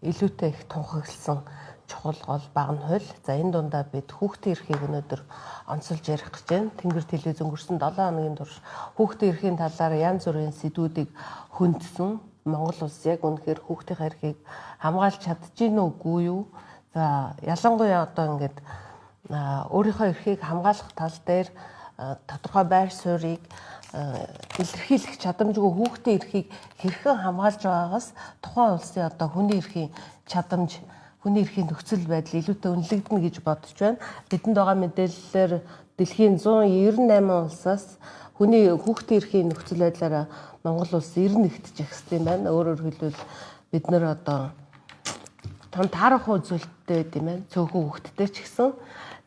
илүүтэй их тунхагласан чухал гол багны хууль. За энэ дундаа бид хүүхдийн эрхийг өнөөдөр онцолж ярих гэж байна. Тэнгэр телевиз өнгөрсөн 7 хоногийн турш хүүхдийн эрхийн талаар янз бүрийн сэдвүүдийг хөндсөн. Монгол улс яг үнэхээр хүүхдийн эрхийг хамгаалж чадчихэв үгүй юу? За ялангуяа одоо ингээд өөрийнхөө эрхийг хамгаалах тал дээр тодорхой байр суурийг илэрхийлэх чадамжгүй хүүхдийн эрхийг хэрхэн хамгаалж байгаагаас тухайн улсын одоо хүний эрхийн чадамж, хүний эрхийн нөхцөл байдал илүүтэй үнэлэгдэнэ гэж бодож байна. Бидэнд байгаа мэдээллээр дэлхийн 198 улсаас хүүхдийн эрхийн нөхцөл байдлаараа Монгол улс 91-т жагссан юм байна. Өөрөөр хэлбэл бид нэр одоо том таарах үзүүлэлттэй байд юм байна. Цөөхөн хүүхдтэй ч гэсэн.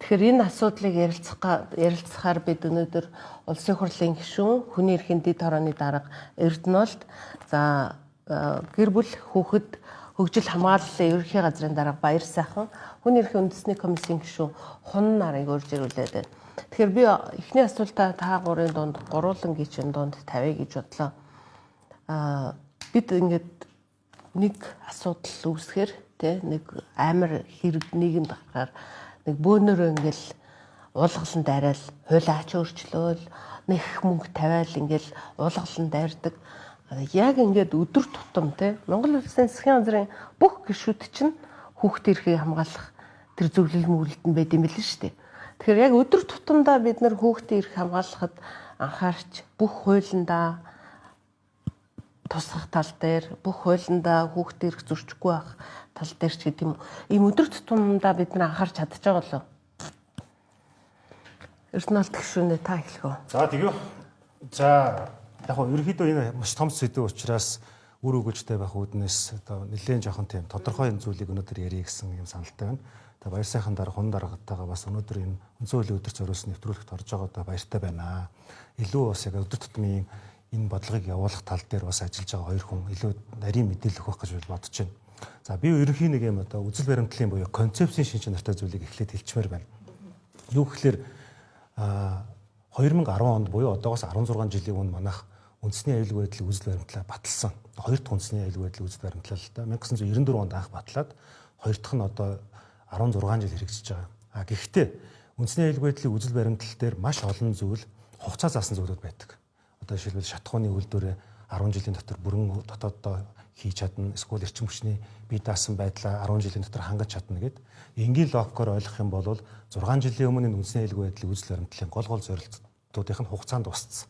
Тэгэхээр энэ асуудлыг ярилцахаар бид өнөөдөр Улсын хурлын гишүүн, хүний эрхийн дэд хорооны дарга Эрдэнэлд, за гэр бүл хүүхэд хөгжил хамгааллын ерөнхий газрын дарга Баяр сайхан, хүний эрхийн үндэсний комиссийн гишүүн Хунн нарыг урьж ирүүлээд байна. Тэгэхээр би эхний асуултаа та гурийн дунд гуруулангийн дунд тавья гэж бодлоо. Бид ингээд нэг асуудал үүсгэхээр нэг амар хэрэг нийгэмд гарахаар нэг бөөнөрөө ингээл уулгалан дайраал хуулиач өөрчлөөл нэг мөнгө тавиал ингээл уулгалан дайрдаг. Яг ингээд өдөр тутам Монгол Улсын засгийн газрын бүх гишүүд чинь хүүхдийн эрхийг хамгаалах тэр зөвлөл мөглөлтөнд байд юм билээ шүү дээ. Тэгэхээр яг өдөр тутамдаа бид нар хүүхдийн эрх хамгаалахад анхаарч бүх хуулиндаа тусах тал дээр, бүх хуулиндаа хүүхдийн эрх зөрчихгүй байх тал дээр ч гэдэг юм. Ийм өдөр тутамдаа бид нар анхаарч чадчих байгаа болов. Эрдэнэлд гишүүнээ та эхлэх үү. За тэгё. За яг нь ерөнхийдөө энэ маш том сэдв учраас үр өгөөжтэй байх үүднээс одоо нэлээд жоохон тийм тодорхой юм зүйлийг өнөөдөр ярих гэсэн юм саналтай байна. Тэгээ Баяр сайхан дарга Хунн даргатайгаа бас өнөөдөр энэ үндсэн хуулийн өдөр зориулсан нэвтрүүлэгт орж байгаадаа баяртай байна. Илүү бас яг өдөр тутмын энэ бодлогыг явуулах тал дээр бас ажиллаж байгаа хоёр хүн илүү нарийн мэдээлэл өгөх гэж бодож байна. За би ерөнхийн нэг юм одоо үзэл баримтлалын буюу концепцийн шинж чанартай зүйлийг эхлээд хэлчмээр байна. Юу гэхээр 2010 онд буюу одоогоос 16 жилийн өмнө манайх үндэсний аюулгүй байдлын үзэл баримтлал баталсан. Хоёр дахь үндэсний аюулгүй байдлын үзэл баримтлал л да 1994 онд анх батлаад хоёр дахь нь одоо 16 жил хэрэгжиж байгаа. Гэхдээ үндэсний аюулгүй байдлын үзэл баримтлал дээр маш олон зүйл хугацаа заасан зүйлүүд байдаг. Одоо жишээлбэл шатхууны үйлдвэрээ 10 жилийн дотор бүрэн дотооддоо хийж чадна. Эсвэл эрчим хүчний бие даасан байдлаа 10 жилийн дотор хангаж чадна гэд энгийн логикоор ойлгох юм бол 6 жилийн өмнө энэ үндэсний аюулгүй байдлын үзэл баримтлалын гол зорилтуудынх нь хугацаанд дууссан.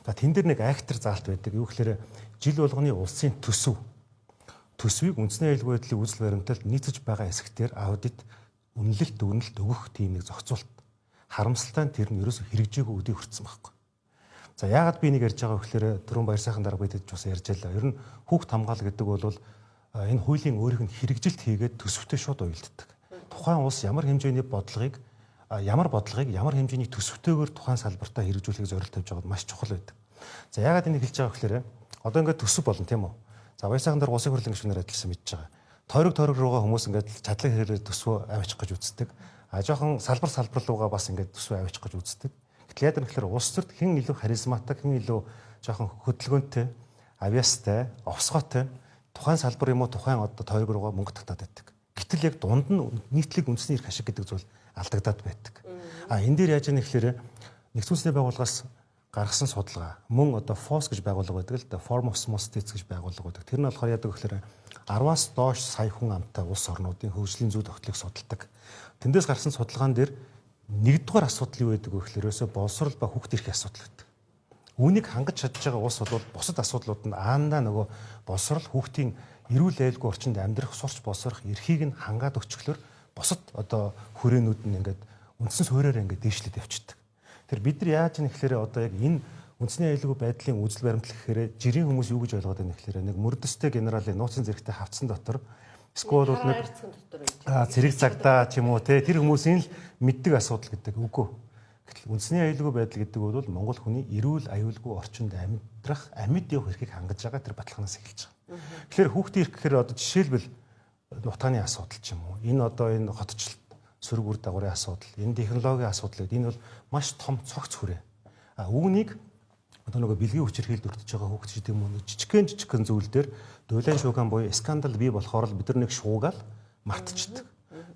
За тэн дээр нэг актер заалт байдаг. Юу гэхээр жил болгоны улсын төсвийг үндэсний аюулгүй байдлын үзэл баримтлалд нийцэж байгаа хэсгээр аудит үнэлэлт дүгнэлт өгөх тийм нэг зохицуулт. Харамсалтай нь тэр нь ерөөсө хэрэгжээгүй үдий хүрсэн байхгүй. За яагаад би нэг ярьж байгаа гэхээр түрүүн Баяр сайхан дарга бидэд бас ярьж байлаа. Ер нь хүүхд хамгаал гэдэг бол энэ хуулийн өөрийнх нь хэрэгжилт хийгээд төсөвтэй шууд уялддаг. Тухайн улс ямар хэмжээний бодлогыг ямар хэмжээний төсөвтэйгээр тухайн салбартаа хэрэгжүүлэхийг зорилт тавьж байгаад маш чухал байдаг. За яагаад энийг хэлж байгаа гэхээр одоо ингээд төсөв болно тийм үү? За Баяр сайхан дарга улсын хурлын гишүүнээр адилсан мэдж байгаа. Тойрог руугаа хүмүүс ингээд чадлаг хэрэглээ төсвөө аваачих гэж үздэг. Жоохон салбар руугаа бас ингээд төсвөө аваачих гэж үздэг. Яагаад гэвэл улс төрд хэн илүү харизматик, хэн илүү жоохон хөдөлгөөнтэй, авьяастай, овсгоотой тухайн салбар юм уу тухайн одоо тойрог руугаа мөнгө татаад байдаг. Гэтэл яг дунд нь нийтлэг үндэсний эрх ашиг гэдэг зүйл алдагдаад байдаг. Энэ дээр яаж яах вэ гэхээр нэгдсэн үндэсний байгууллагаас гаргасан судалгаа мөн одоо FOS гэж байгууллага байдаг л да Forum of Small States гэж байгууллага байдаг. Тэр нь болохоор яадаг гэхээр 10-аас доош сая хүн амтай улс орнуудын хөгжлийн зүй тогтолцоог судалдаг. Тэндээс гарсан судалгаан дээр нэгдүгээр асуудал юу байдаг вэ гэхээр ерөөсөө боловсрол ба хүүхдийн эрхийн асуудал байдаг. Үүнийг хангаж чадж байгаа улс бол бусад асуудлууд нь аандаа нөгөө боловсрол хүүхдийн эрүүл аюулгүй орчинд амьдрах, сурч боловсрох эрхийг нь хангаад өчгөлөөр бусад одоо хүрээнүүд нь ингээд үндсэн суурьаар ингээд дээшлээд явчихдаг. Тэр бид нар яаж нэхлээрээ одоо яг энэ үндэсний аюулгүй байдлын үзэл баримтлал гэхээр жирийн хүмүүс юу гэж ойлгоод байна гэхээр нэг мөрдөстэй генералын нууцын зэрэгтэй хавцсан дотор эсвэл бол нэг зэрэг цагдаа ч юм уу тэр хүмүүсийн л мэддэг асуудал гэдэг үгүй. Гэтэл үндэсний аюулгүй байдал гэдэг бол Монгол хүний эрүүл аюулгүй орчинд амьдрах, амьд явах эрхийг хангаж байгаа тэр баталгаанаас эхэлж байгаа. Тэгэхээр хүүхдийн эрх гэхээр одоо жишээлбэл утгааны асуудал ч юм уу. Энэ одоо энэ хотчлт, сөрөг үр дагаврын асуудал, энэ технологийн асуудал гэдэг энэ бол маш том цогц хүрээ. Үүнийг одоо нөгөө бэлгийн хүчирхийлд өртөж байгаа хүүхэд ч гэдэм үү жижигхэн зүйл дээр дуйлан шууган буюу скандал бий болохоор л бид нар нэг шуугаал мартчихдаг.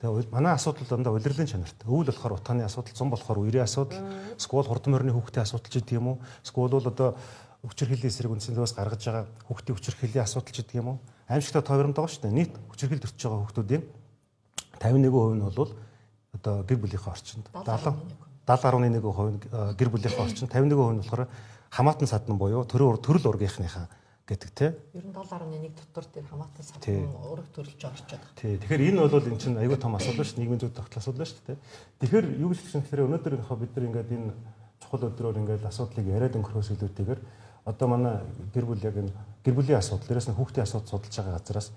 Тэгээ манай асуудал дандаа улирлын чанартай. Өвөл болохоор утааны асуудал, зам болохоор үерийн асуудал, скул хурдан морины хүүхдийн асуудал ч гэдэг юм уу? Скул бол одоо хүчирхийллийн эсрэг үндсэндээс гаргаж байгаа хүүхдийн хүчирхийллийн асуудал ч гэдэг юм уу? Аимшигтай тойронд байгаа шүү дээ. Нийт хүчирхийлд өртөж байгаа хүүхдүүдийн 51% нь бол одоо гэр бүлийнхээ орчинд 70.1% гэр бүлийнхээ орчинд 51% нь болохоор хамаатан садан буюу төрөл ургийнхныхаа гэдэг тийм. 97.1 дотор тэр хамаатан садан ураг төрөлж орчод байгаа. Тий. Тэгэхээр энэ бол эн чинь аюул том асуудал шүү дээ. Нийгмийн зөв тогтол асуудал шүү дээ. Тэгэхээр юу гэж хэлсэн гэхээр өнөөдөр бид нар ингээд энэ чухал өдрөөр ингээд асуудлыг яриад өнгөрөхөөс илүүтэйгээр одоо манай гэр бүл яг энэ гэр бүлийн асуудал, дээрээс нь хүүхдийн асуудал судалж байгаа газараас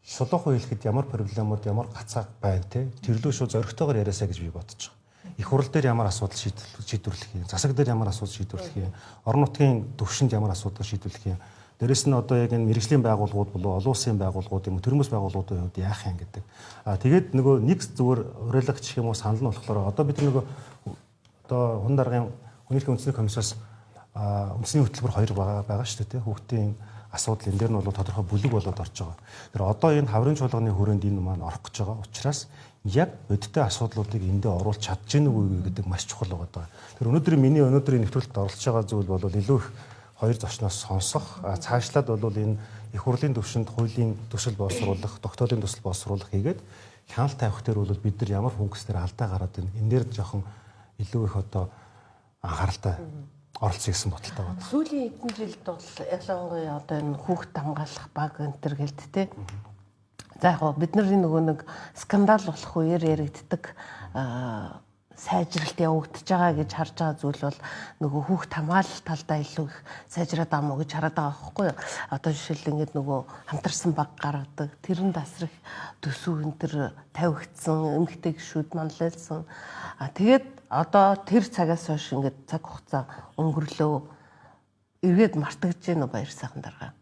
шулуухан хэлэхэд ямар проблемууд, ямар гацааг байна те. Тэрлүү шүү зоригтойгоор яриасаа гэж би бодож байгаа. Их хурл дээр ямар асуудал шийдвэрлэх юм, засаг дээр ямар асуудал шийдвэрлэх юм, орон нутгийн төвшөнд ямар асуудал шийдвэрлэх юм. Дээрээс нь одоо яг энэ мэрэгжлийн байгууллагууд болоо олон улсын байгууллагууд юм уу төрөмс байгууллагуудын хувьд яах юм гэдэг. Тэгээд нөгөө нэг зүгээр уриалагч гэх юм уу санал нь болохоор одоо бид нөгөө одоо хүн даргын хүнийхээ үндэсний комиссаас үндэсний хөтөлбөр 2 байгаа шүү дээ. Хүүхдийн асуудал энэ дээр нь бол тодорхой бүлэг болоод орж байгаа. Тэр одоо энэ хаврын чуулганы хүрээнд энэ маань орох гэж байгаа учраас яг бодиттой асуудлуудыг эндээ оруулж чадж гэнэ үгүй гэдэг маш чухал байгаа. Тэр өнөөдрийн нэвтрүүлэгт оролцож байгаа зүйл бол илүү их хоёр зочноос сонсох, цаашлаад бол энэ их хурлын төвшөнд хуулийн төсөл боловсруулах, тогтоолын төсөл боловсруулах хийгээд хяналт тавих дээр бол бид нар ямар хөнгөсдөр алдаа гараад байна. Энэ дээр жоохон илүү их одоо анхааралтай оролцсон гэсэн бодолтой байна. Сүүлийн хэдэн жилд бол ялангуяа одоо энэ хүүхд хамгаалах баг энтер гэлт те. За яг бид нарын нөгөө нэг скандал болох үеэр яригддаг сайжралт явагдаж байгаа гэж харж байгаа зүйл бол нөгөө хүүхд хамгаалалт талдаа илүү их сайжраад байгаа мó гэж хараад байгаа байхгүй юу. Одоо жишээл ингээд нөгөө хамтарсан баг гаргадаг, тэрэн тасрах төсөв энэ төр тавигдсан, эмгтэй гişүүд манлайлсан. Тэгээд одоо тэр цагаас хойш ингээд цаг хугацаа өнгөрлөө эргээд мартагдж байна уу баяр сайхан дарга.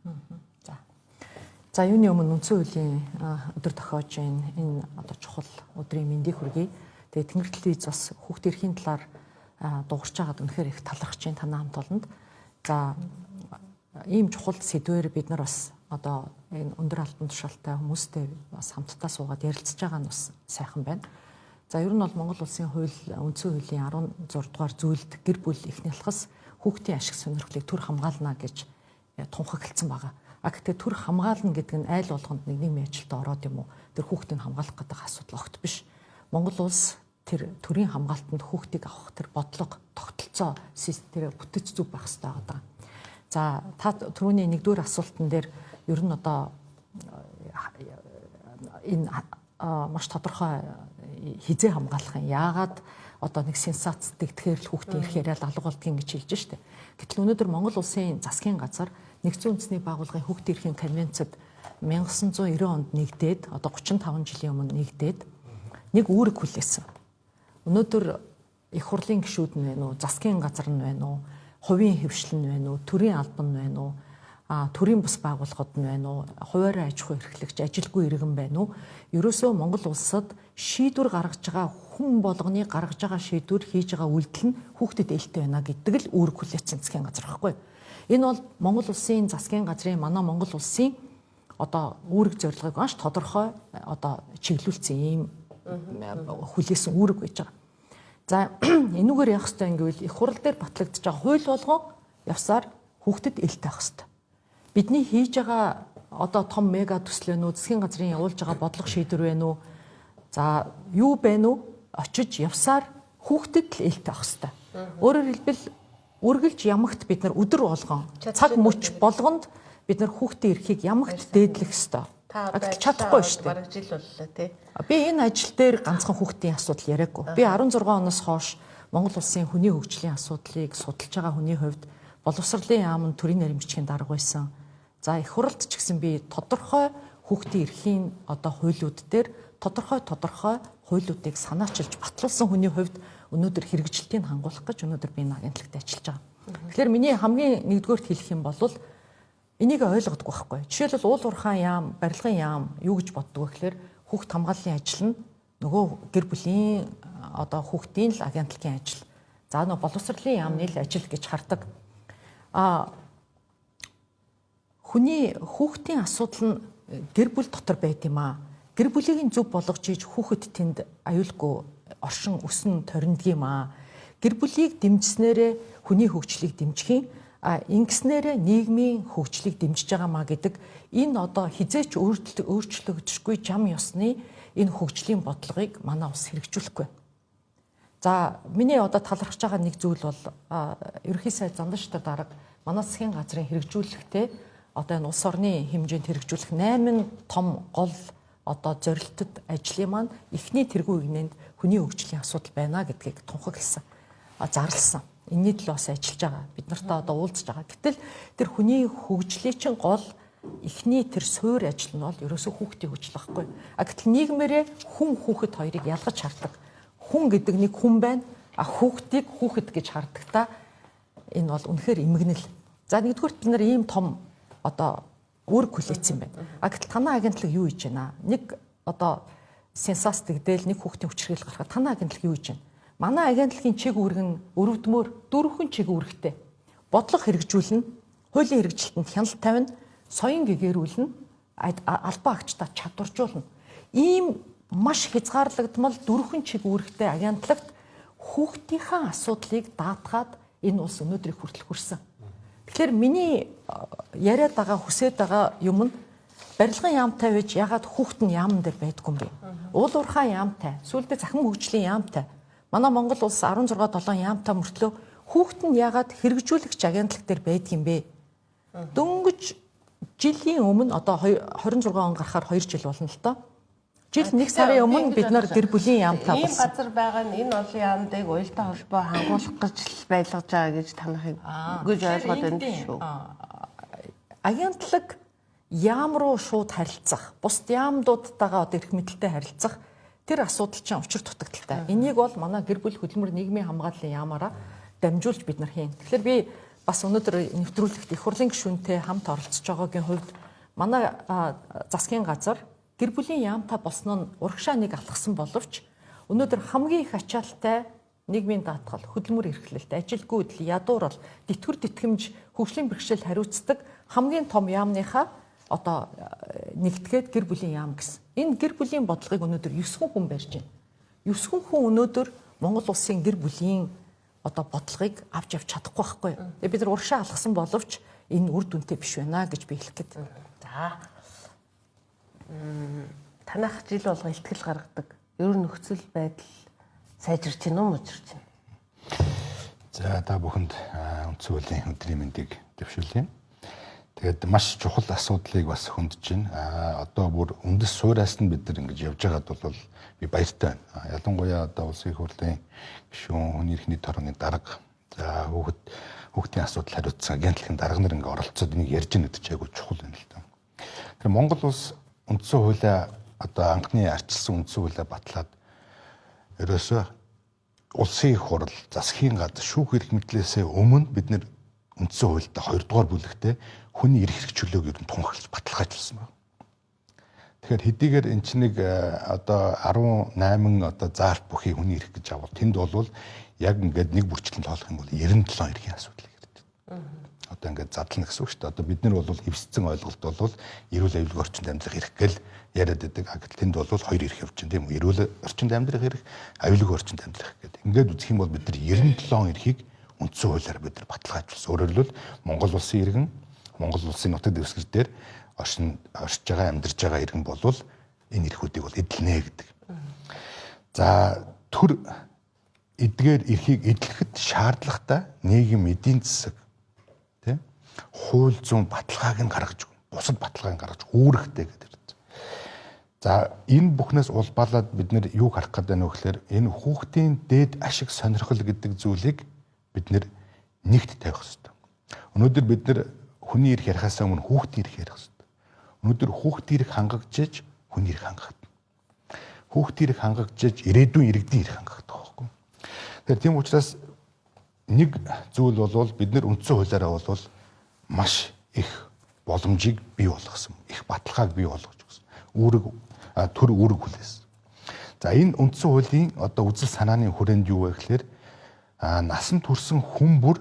За юуны өмнө үндсэн хуулийн өдөр тохиож энэ одоо чухал өдрийн мэндийг хүргэе. Тэгээд Тэнгэр телевиз бас хүүхдийн эрхийн талаар дуурч байгаад үнэхээр их талархаж байна танай хамт олонд. За ийм чухал сэдвээр бид нар бас одоо энэ өндөр албан тушаалтай хүмүүстэй бас хамтдаа суугаад ярилцж байгаа нь бас сайхан байна. За ер нь бол Монгол улсын хууль үндсэн хуулийн 16 дугаар зүйлд гэр бүл эхний алхас хүүхдийн ашиг сонирхлыг төр хамгаална гэж тунхагласан байгаа. Гэхдээ төр хамгаална гэдэг нь айл болгонд нэг нийгмийн ажилдаа ороод юм уу? Тэр хүүхдийг хамгаалах гэдэг асуудал огт биш. Монгол улс тэр төрийн хамгаалтанд хүүхдийг авах тэр бодлого, тогтолцоо системээр бүтэц зүг байх хэрэгтэй байгаа. За та түрүүний нэгдүгээр асуултан дээр ер нь одоо энэ маш тодорхой хизээ хамгаалах юм. Яагаад одоо нэг сенсац тэгтгэхэр л хүүхдийн эрх яриад алга болдгийг гэж хэлж штэ. Гэтэл өнөөдөр Монгол улсын засгийн газар Нэгдсэн үндэсний байгууллагын хүүхдийн эрхийн конвенцэд 1990 онд нэгдээд одоо 35 жилийн өмнө нэгдээд нэг үүрэг хүлээсэн. Өнөөдөр их хурлын гишүүд нь байна уу, засгийн газар нь байна уу, хувийн хэвшлэл нь байна уу, төрийн албан нь байна уу, төрийн бус байгууллагууд нь байна уу, хуваарь аж ахуй эрхлэгч, ажилгүй иргэн байна уу? Ерөөсөө Монгол улсад шийдвэр гаргаж байгаа хүн болгоны гаргаж байгаа шийдвэр хийж байгаа үйлдэл нь хүүхдэд ээлтэй байна гэдэг л үүрэг хүлээсэн засгийн газар байхгүй. Энэ бол Монгол улсын засгийн газрын манай Монгол улсын одоо үүрэг зорилгыг маш тодорхой одоо чиглүүлсэн ийм хүлээсэн үүрэг байж байгаа. За энүүгээр явах хэрэгтэй гэвэл их хурал дээр батлагдж байгаа хууль болгон явсаар хүүхдэд ээлтэй байх хэрэгтэй. Бидний хийж байгаа одоо том мега төслөөнүүд засгийн газрын явуулж байгаа бодлого шийдвэр байна уу? За юу байна уу? Очиж явсаар хүүхдэд л ээлтэй байх хэрэгтэй. Өөрөөр хэлбэл үргэлж ямагт бид нар өдөр болгон цаг мөч болгонд бид нар хүүхдийн эрхийг ямагт дээдлэх ёстой. Гэтэл чадахгүй шүү дээ. Бараг жил боллоо тий. Би энэ ажил дээр ганцхан хүүхдийн асуудал яриаггүй. Би 16 оноос хойш Монгол улсын хүний хөгжлийн асуудлыг судалж байгаа хүний хувьд боловсролын яам нь төрийн нарийн бичгийн дарга байсан. За их хуралд ч гэсэн би тодорхой хүүхдийн эрхийн одоо хуулиуд дээр тодорхой хуулиудыг санаачилж батлуулсан хүний хувьд өнөөдөр хэрэгжилтийг хангуулах гэж өнөөдөр би энэ агентлагт ажиллаж байгаа. Тэгэхээр миний хамгийн нэгдүгээрт хэлэх юм бол энийг ойлгодгүй байхгүй. Жишээлбэл уул уурхайн яам, барилгын яам юу гэж боддог вэ гэхээр хүүхд хамгааллын ажил нь нөгөө гэр бүлийн одоо хүүхдийн л агентлагийн ажил. За нөгөө боловсролын яамны л ажил гэж хардаг. Хүний хүүхдийн асуудал нь гэр бүл дотор байд юм аа. Гэр бүлийг зөв болгож ийж хүүхэд тэнд аюулгүй оршин өснө ториндаг юм аа. Гэр бүлийг дэмжснээрээ хүний хөгжлийг дэмжих юм. Ингэснээрээ нийгмийн хөгжлийг дэмжиж байгаа маа гэдэг энэ одоо хизээч өөрчлөгдөшгүй зам ёсны энэ хөгжлийн бодлогыг манай улс хэрэгжүүлэхгүй. За миний одоо талархаж байгаа нэг зүйл бол ерөнхий сайд Занданштай дарга манай засгийн газрын хэрэгжүүлэхтэй одоо энэ улс орны хэмжээнд хэрэгжүүлэх 8 том гол одоо зорилтод ажлын маань эхний тэргүү игнэнд хүний хөгжлийн асуудал байна гэдгийг тунхагласан. Зарласан. Энэний төлөө бас ажиллаж байгаа. Бид нартай одоо уулзж байгаа. Гэтэл тэр хүний хөгжлийн чинь гол эхний тэр суур ажил нь бол ерөөсөө хүүхдийн хөгжил байхгүй. Гэтэл нийгмээрээ хүн хүүхэд хоёрыг ялгаж хардаг. Хүн гэдэг нэг хүн байна. Хүүхдийг хүүхэд гэж хардаг та энэ бол үнэхээр эмгэнэл. За нэгдүгürt бид нар ийм том одоо үүрэг хүлээсэн юм байна. Гэтэл танай агентлаг юу хийж байна? Нэг одоо сенсац тэгдээл нэг хүүхдийн хүчрхийл гарахад танай агентлаг юу хийж байна? Манай агентлагийн чиг үүрэг нь өрөвдмөр 4 чиг үүрэгтэй. Бодлого хэрэгжүүлнэ, хуулийн хэрэгжилтэнд хяналт тавина, соён гэгэрүүлнэ, албан агчдаа чадваржуулна. Ийм маш хязгаарлагдмал 4 чиг үүрэгтэй агентлагт хүүхдийнхээ асуудлыг даатгаад энэ улс өнөөдрийг хүртэл хүрсэн. Тэгэхээр миний яриад байгаа хүсэж байгаа юм нь барилгын яамтай байж ягаад хүүхэд нь яамн дээр байдгүй юм бэ? Уул уурхай яамтай, сүүлдээ захин хөгжлийн яамтай. Манай Монгол улс 16-7 яамтай мөртлөө хүүхэд нь ягаад хэрэгжүүлэгч агентлаг дээр байдаг юм бэ? Дөнгөж жилийн өмнө одоо 26 он гарахаар 2 жил болно л доо. Жил 1 сарын өмнө бид нар гэр бүлийн яамтай болсон. Ийм газар байгаа нь энэ олон яамдыг уялдаа холбоо хангуулах гэж байлгаж байгаа гэж танахыг гэж ойлгоод байна шүү. Агентлаг яам руу шууд харилцах, бусд яамдуудтайгаа одоо эрх мэдэлтэй харилцах тэр асуудал чинь учир дутагдaltaй. Энийг бол манай гэр бүл хөдөлмөр нийгмийн хамгааллын яамаараа дамжуулж бид нар хийн. Тэгэхээр би бас өнөөдөр нэвтрүүлэгт их хурлын гишүүнтэй хамт оролцож байгаагийн хувьд манай засгийн газар гэр бүлийн яамтай болсон нь урагшаа нэг алхсан боловч өнөөдөр хамгийн их ачаалттай нийгмийн даатгал, хөдөлмөр эрхлэлт, ажилгүйдэл, ядуурал, тэтгэр тэтгэмж, хөгжлийн бэрхшээл хариуцдаг хамгийн том яамныхаа одоо нэгтгээд гэр бүлийн яам гэсэн. Энэ гэр бүлийн бодлогыг өнөөдөр 9 хүн барьж байна. 9 хүн өнөөдөр Монгол улсын гэр бүлийн одоо бодлогыг авч явж чадахгүй байхгүй. Тэгээ бид нар урагшаа алхсан боловч энэ үр дүнтэй биш байна гэж би хэлэх гээд. За. Танах жил болго ихтгэл гаргадаг. Ер нь нөхцөл байдал сайжирч байна уу, мужирч байна? За та бүхэнд үндсэн хуулийн өдрийн мэндийг дэвшүүлье. Тэгээд маш чухал асуудлыг бас хөндөж байна. Одоо бүр үндэс суураас нь бид нар ингэж явж байгаад бол би баяртай байна. Ялангуяа одоо улсын их хурлын гишүүн, хүний эрхний торгоны дарга, за хүүхдийн асуудал хариуцсан агентлагийн дарга нар ингэ оролцоод энийг ярьж байгаа гэдэг чинь айгүй чухал байна л да. Тэр Монгол улс үндсэн хуулиа одоо анхны арчилсан үндсэн хуулиа батлаад ерөөсөө улсын их хурл, засгийн газар шүүх эрх мэдлээсээ өмнө бид нэр үндсэн хуультай 2 дугаар бүлэгтээ хүний эрх хэрэгчлөөг ер нь тунхаглаж баталгаажуулсан байна. Тэгэхээр хэдийгээр эн чинь нэг одоо 18 одоо заалт бүхий хүний эрх гэж авал тэнд бол яг ингээд нэг бүрчлэн тоолох юм бол 97 эрхийн асуудлыг ярьж байна. Одоо ингээд задлана гэсэн үг шүү дээ. Одоо бид нар бол эвсцэн ойлголт бол эрүүл аюулгүй орчинд амьдрах эрх гэл яриад байдаг. Гэтэл тэнд бол 2 эрх явж байна тийм үү? Эрүүл орчинд амьдрах эрх, аюулгүй орчинд амьдрах гэдэг. Ингээд үзэх юм бол бид нар 97 эрхийг үндсэн хуулиар бид нар баталгаажуулсан. Өөрөөр хэлбэл Монгол улсын иргэн, Монгол улсын нутаг дэвсгэр дээр оршиж байгаа, амьдарч байгаа иргэн болвол энэ эрхүүдийг бол эдэлнэ гэдэг. За төр эдгээр эрхийг эдлэхэд шаардлагатай нийгэм эдийн засаг тийм хууль зүйн баталгааг нь гаргаж өгнө. Бусад баталгааг нь гаргаж үүрэгтэй гэдэг. За энэ бүхнээс улбалаад бид нэр юу харах гэдэг нь вэ гэхээр энэ хүүхдийн дээд ашиг сонирхол гэдэг зүйлийг бид нэр нэгт тавих хэрэгтэй. Өнөөдөр бид нэр хүний эрх ярихаас өмнө хүүхдийн эрх ярих хэрэгтэй. Өнөөдөр хүүхдийн эрх хангагдж хүний эрх хангагдана. Хүүхдийн эрх хангагдж ирээдүйн иргэдийн эрх хангагдах байхгүй. Тэгэхээр тийм учраас нэг зүйл бол бид нэр үндсэн хуулиараа бол маш их боломжийг бий болгосон. Их баталгааг бий болгож өгсөн. Төр үүрэг хүлээсэн. За энэ үндсэн хуулийн одоо үзэл санааны хүрээнд юу вэ гэхээр насан турсан хүн бүр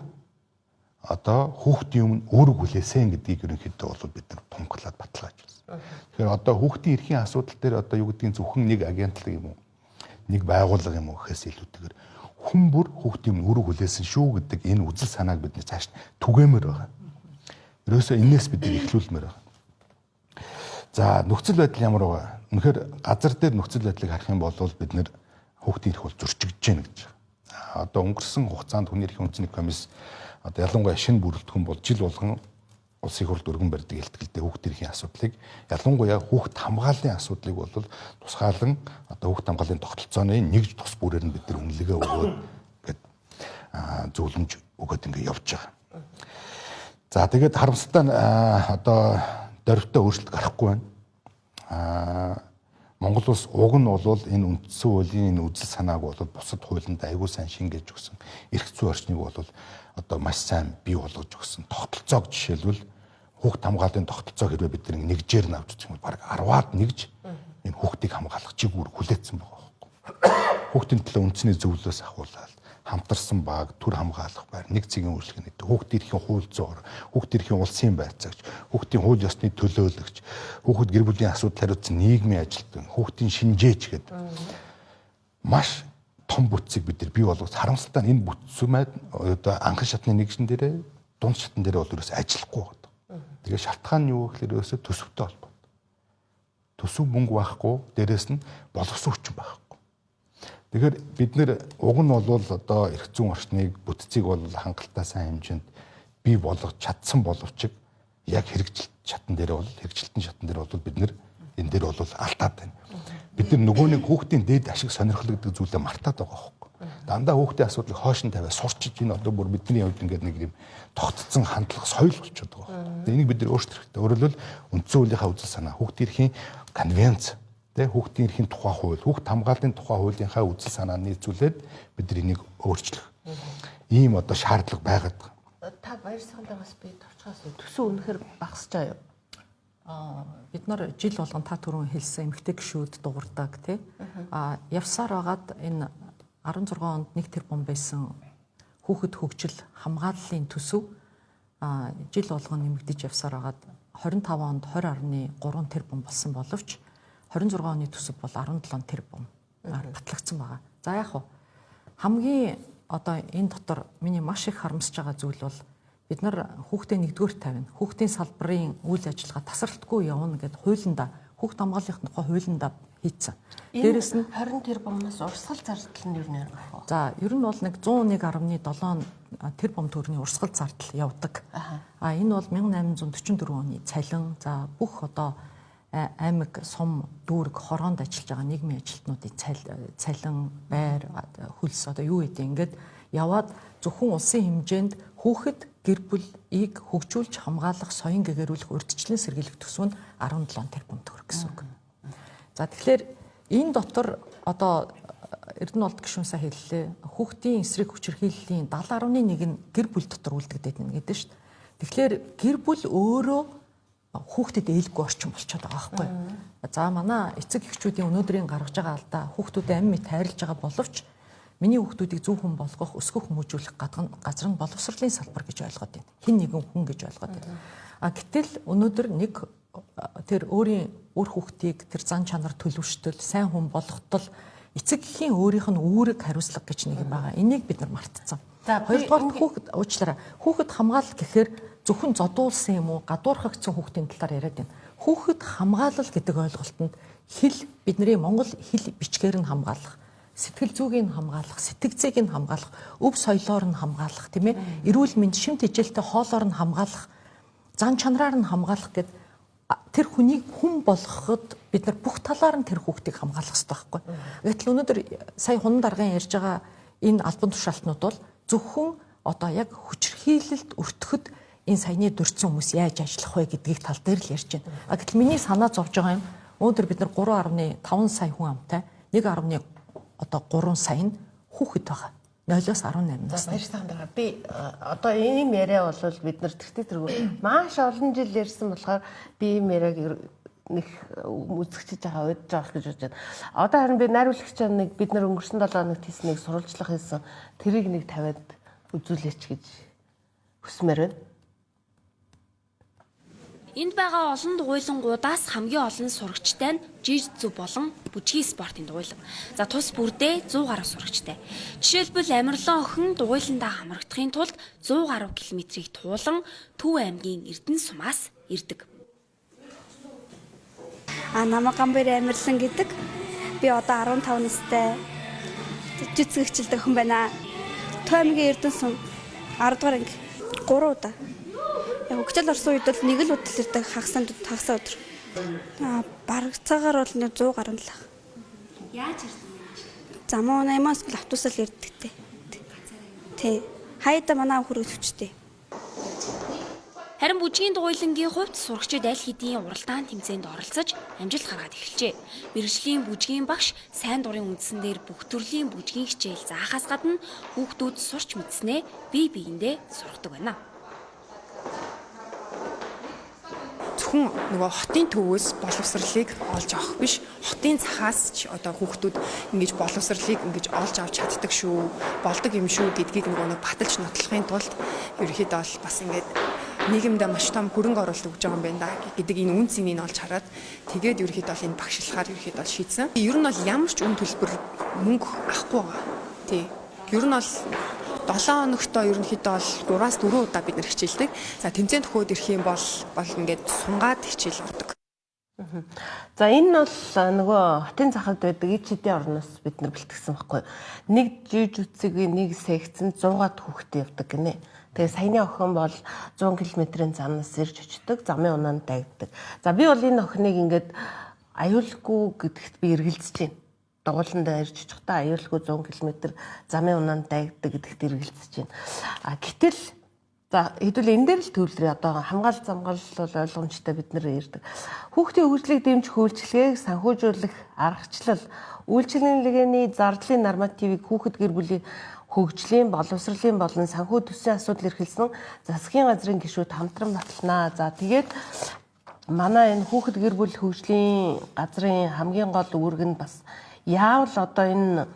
одоо хүүхдийн өмнө үүрэг хүлээсэн гэдгийг ерөнхийдөө бол бид нар тунхаглаад баталгааж байна. Тэгэхээр одоо хүүхдийн эрхийн асуудал дээр одоо юу гэдгийг зөвхөн нэг агентлаг юм уу, нэг байгууллага юм уу гэхээс илүүтэйгээр хүн бүр хүүхдийн өмнө үүрэг хүлээсэн шүү гэдэг энэ үзэл санааг бид цааш түгээмээр байгаа. Ерөөсөө энээс бид эхлүүлмээр байгаа. За нөхцөл байдал ямар байгаа? Үнэхээр газар дээр нөхцөл байдлыг харах юм бол бид нэр хүүхдийн эрх бол зөрчигдөж байна гэж. Одоо өнгөрсөн хугацаанд хүний эрхийн үндэсний комисс одоо ялангуяа шинэ бүрэлдэхүүн бол жил болгон улсын хурлд өргөн барьдаг хэлтгэлтэй хүүхдийн эрхийн асуудлыг ялангуяа хүүхд хамгааллын асуудлыг бол тусгаалan одоо хүүхд хамгааллын тогтолцооны нэг тус бүрээр нь бид нар үнэлгээ өгөөд гээд зөвлөмж өгөөд ингэ явж байгаа. За тэгээд харамсалтай нь одоо дөрвтэй өөрчлөлт гарахгүй байна. Монгол улс уг нь бол энэ үндсэн хуулийн энэ үзэл санааг бол бусад хуулинд аягүй сайн шингээж өгсөн. Эрх зүйн орчныг бол одоо маш сайн бий болгож өгсөн. Тогтолцоог жишээлбэл хүүхд хамгааллын тогтолцоо хэрвээ бид нэгжээр нь авч үзэх юм бол баг 10-аад нэгж энэ хүүхдийг хамгаалах чиг үүрэг хүлээсэн байгаа байхгүй. Хүүхдийн төлөө үндэсний зөвлөлөөс ахуулаад хамтарсан баг, төр хамгаалах байр, нэг цэгийн үйлчлэгээ нэгдэг, хүүхдийн эрхийн хууль зүйн, хүүхдийн эрхийн улсын байцаагч, хүүхдийн хууль ёсны төлөөлөгч, хүүхэд гэр бүлийн асуудал хариуцсан нийгмийн ажилтан, хүүхдийн шинжээч гэдэг маш том бүтцийг бид нар бий болгож харамсалтай энэ бүтцүүмэд одоо анхан шатны нэгжин дээрээ дунд шатн дээрээ бол ерөөс ажиллахгүй байгаа. Тэгээ шалтгаан нь юу гэхээр ерөөсөө төсөвтэй холбоотой. Төсөв мөнгө байхгүй, дээрэс нь боловсон хүчин байхгүй. Тэгэхээр бид нэр уг нь бол одоо эрх зүйн орчныг бүтцийг бол хангалттай сайн хэмжээнд бий болгож чадсан боловч яг хэрэгжилт шатн дээр бол хэрэгжилтийн шатн дээр бол бид нэр энэ дээр бол алдаад байна. Бид нар нөгөө нэг хүүхдийн дээд ашиг сонирхол гэдэг зүйлээ мартаад байгаа хөөхгүй. Дандаа хүүхдийн асуудлыг хойш нь тавиад сурчиж энэ одоо бүр бидний хувьд ингээд нэг юм тогтцсон хандлага соёл болчиход байгаа. Тэгээ энийг бид нар өөрчлөх хэрэгтэй. Өөрөөр хэлбэл үндсэн хуулийнхаа үзэл санаа, хүүхдийн эрхийн конвенц, хүүхдийн эрхийн тухай хууль, хүүхд хамгааллын тухай хуулийнхаа үзэл санааг нийцүүлээд бид энийг өөрчлөх ийм одоо шаардлага байгаад байгаа. Та баяр сандагаас би товчхоос төсөв үнэхээр багасч байгаа юу? Бид нар жил болгон та түрүүн хэлсэн эмэгтэй гишүүд дуурдаг тий. Явсаар байгаад энэ 16 онд 1 тэрбум байсан хүүхэд хөгжил хамгааллын төсөв жил болгон нэмэгдэж явсаар байгаад 25 онд 20.3 тэрбум болсон боловч 26 оны төсөв бол 17 тэрбум батлагдсан байгаа. За яг хуу хамгийн одоо энэ дотор миний маш их харамсаж байгаа зүйл бол бид нар хүүхдээ нэгдүгээр тавина. Хүүхдийн салбарын үйл ажиллагаа тасралтгүй явна гэд хуулиндаа хүүхд хамгааллын тухай хуулиндаа хийцэн. Дээрэс нь 20 тэрбумаас урсгал зардал нь юу нэр гэх вэ? За ер нь бол нэг 101.7 тэрбум төгрөгийн урсгал зардал явдаг. Энэ бол 1844 оны цалин, за бүх одоо аймаг, сум, дүүрэг, хороонд ажиллаж байгаа нийгмийн ажилтнуудын цалин, байр, хөлс одоо юу гэдэг ингээд яваад зөвхөн улсын хэмжээнд хүүхэд гэр бүлийг хөгжүүлж хамгаалах, соён гэгэрүүлэх, урьдчилан сэргийлэх төсөв нь 17 тэрбум төгрөг гэсэн үг. За тэгэхээр энэ дотор одоо Эрдэнэ Улд гишүүнсээ хэллээ. Хүүхдийн эсрэг хүчирхийллийн 70.1 нь гэр бүл дотор үлдэгдээд байна гэдэг шүү дээ. Тэгэхээр гэр бүл өөрөө хүүхдэд ээлгүй орчин болчиход байгаа байхгүй. За манай эцэг эхчүүдийн өнөөдрийн гаргаж байгаа алдаа хүүхдүүдэд амь мэт хайрлаж байгаа боловч миний хүүхдүүдийг зөв хүн болгох, өсгөх, хүмүүжүүлэх газар нь боловсролын салбар гэж ойлгоод байна. Хин нэгэн хүн гэж ойлгоод байна. Гэтэл өнөөдөр нэг тэр өөрийн үр хүүхдийг тэр зан чанар төлөвштөл, сайн хүн болгохтол эцэг эхийн өөрийнх нь үүрэг хариуцлага гэж нэг юм байгаа. Энийг бид нар мартцсан. Хоёрдугаар хүүхэд уучлаарай. Хүүхэд хамгаалал гэхээр зөвхөн зодуулсан юм уу, гадуурхагдсан хүүхдийн талаар яриад байна. Хүүхэд хамгаалал гэдэг ойлголтод хэл бидний монгол хэл бичгээр нь хамгаалах, сэтгэл зүйг нь хамгаалах, сэтгцийг нь хамгаалах, өв соёлоор нь хамгаалах, тийм ээ? Эрүүл мэнд, шимт хичээлтэй хоолоор нь хамгаалах, зан чанараар нь хамгаалах гэд тэр хүнийг хүн болгоход бид нар бүх талаар нь тэр хүүхдийг хамгаалах хэрэгтэй байхгүй. Гэтэл өнөөдөр сая хунан даргын ярьж байгаа энэ албан тушаалтнууд бол зөвхөн одоо яг хүчирхийлэлд өртөхөд энэ саяны дурдсан хүмүүс яаж ажиллах вэ гэдгийг тал дээр л ярьж байна. Гэтэл миний санаа зовж байгаа юм. Өнөөдөр бид нар 3.5 сая хүн амтай 1.3 сая нь хүүхэд байгаа. 0-18 нас. Баяр сандаа. Би одоо ийм яриа бол бид нар тэргүй маш олон жил ярьсан болохоор би ийм яриаг нэг үзэгчиж байгаа удаж авах гэж бодож байна. Одоо харин би найруулагч нэг бид нар өнгөрсөн 7 хоногт хийсэн нэг сурвалжлага хийсэн. Тэрийг нэг тавиад үзүүлээч гэж хүсмээр байна. Энд байгаа олон дугуйлангуудаас хамгийн олон сурагчтай нь жижиг болон бүжгийн спортын дугуйлан. За тус бүрдээ 100 гаруй сурагчтай. Жишээлбэл Амарлан охин дугуйландаа хамрагдахын тулд 100 гаруй километрийг туулан Төв аймгийн Эрдэнэ сумаас ирдэг. Намайг Гамбар Амарлан гэдэг. Би одоо 15 настай жижиг хичээлдэг хүн байна. Төв аймгийн Эрдэнэ сум 10 дугаар анги 3 удаа. Яг хичээл орсон үед бол нэг л удаа ирдэг хагас өдөр. Бараг цагаар бол 100 гаруй л ах. Яаж ирдэг? Замуу 8-аас бол автобусаар ирдэг те. Тий. Хайда манай хүрэх хүчтэй. Харин бүжгийн дугуйлангийн хувьд сурагчид аль хэдийн уралдаан тэмцээнд оролцож амжилт гаргаад эхэлжээ. Мэргэжлийн бүжгийн багш сайн дурын үндсэн дээр бүх төрлийн бүжгийн хичээл заахаас гадна хүүхдүүд сурч мэдснээ бие биендээ сургадаг байна. Зөвхөн нөгөө хотын төвөөс боловсролыг олж авах биш, хотын цахаас ч одоо хүүхдүүд ингэж боловсролыг ингэж олж авч чаддаг шүү, болдог юм шүү гэдгийг нөгөө баталж нотлохын тулд ерөөхдөө бол бас ингэж нийгэмдээ маш том хөрөнгө оруулалт өгж байгаа юм байна да гэдэг энэ үн цэнийг олж хараад тэгээд ерөөхдөө бол энэ багшлахаар ерөөхдөө бол шийдсэн. Ер нь бол ямар ч үн төлбөр мөнгө авахгүй байгаа. Тий. Ер нь бол 7 хоногтоо ерөнхийдөө бол 3-аас 4 удаа бид нэр хичээлдэг. За тэмцээнд төхөөд ирэх юм бол ингээд сунгаад хичээл ордог. За энэ нь бол нөгөө хотын цахалд байдаг ид чидийн орноос бид нар бэлтгэсэн байхгүй. Нэг жиж үцгийн нэг секцэнд 100-аад хүүхдээ явдаг гинэ. Тэгээ саяны охин бол 100 км-ийн замнаас ирж очдог, замын унаанд дайгдаг. За би бол энэ охиныг ингээд аюулгүй гэдэгт би эргэлзэж байна. Дугууландаа ирж очихдаа аюулгүй 100 км замын унаанд дайгдаг гэдэгт эргэлзэж байна. Гэтэл за хэдүүл энэ дээр л төвлөрөө одоо хамгаалалт замгаалал бол ойлгомжтой бид нэр ирдэг. Хүүхдийн хөгжлийг дэмжих үйлчилгээг санхүүжүүлэх аргачлал, үйлчилгээний зардлын нормативыг хүүхэд гэр бүлийн хөгжлийн, боловсролын болон санхүү төсвийн асуудал эрхэлсэн засгийн газрын гишүүд хамтран баталнаа. За тэгээд манай энэ хүүхэд гэр бүл хөгжлийн газрын хамгийн гол үүрэг нь бас яавал одоо энэ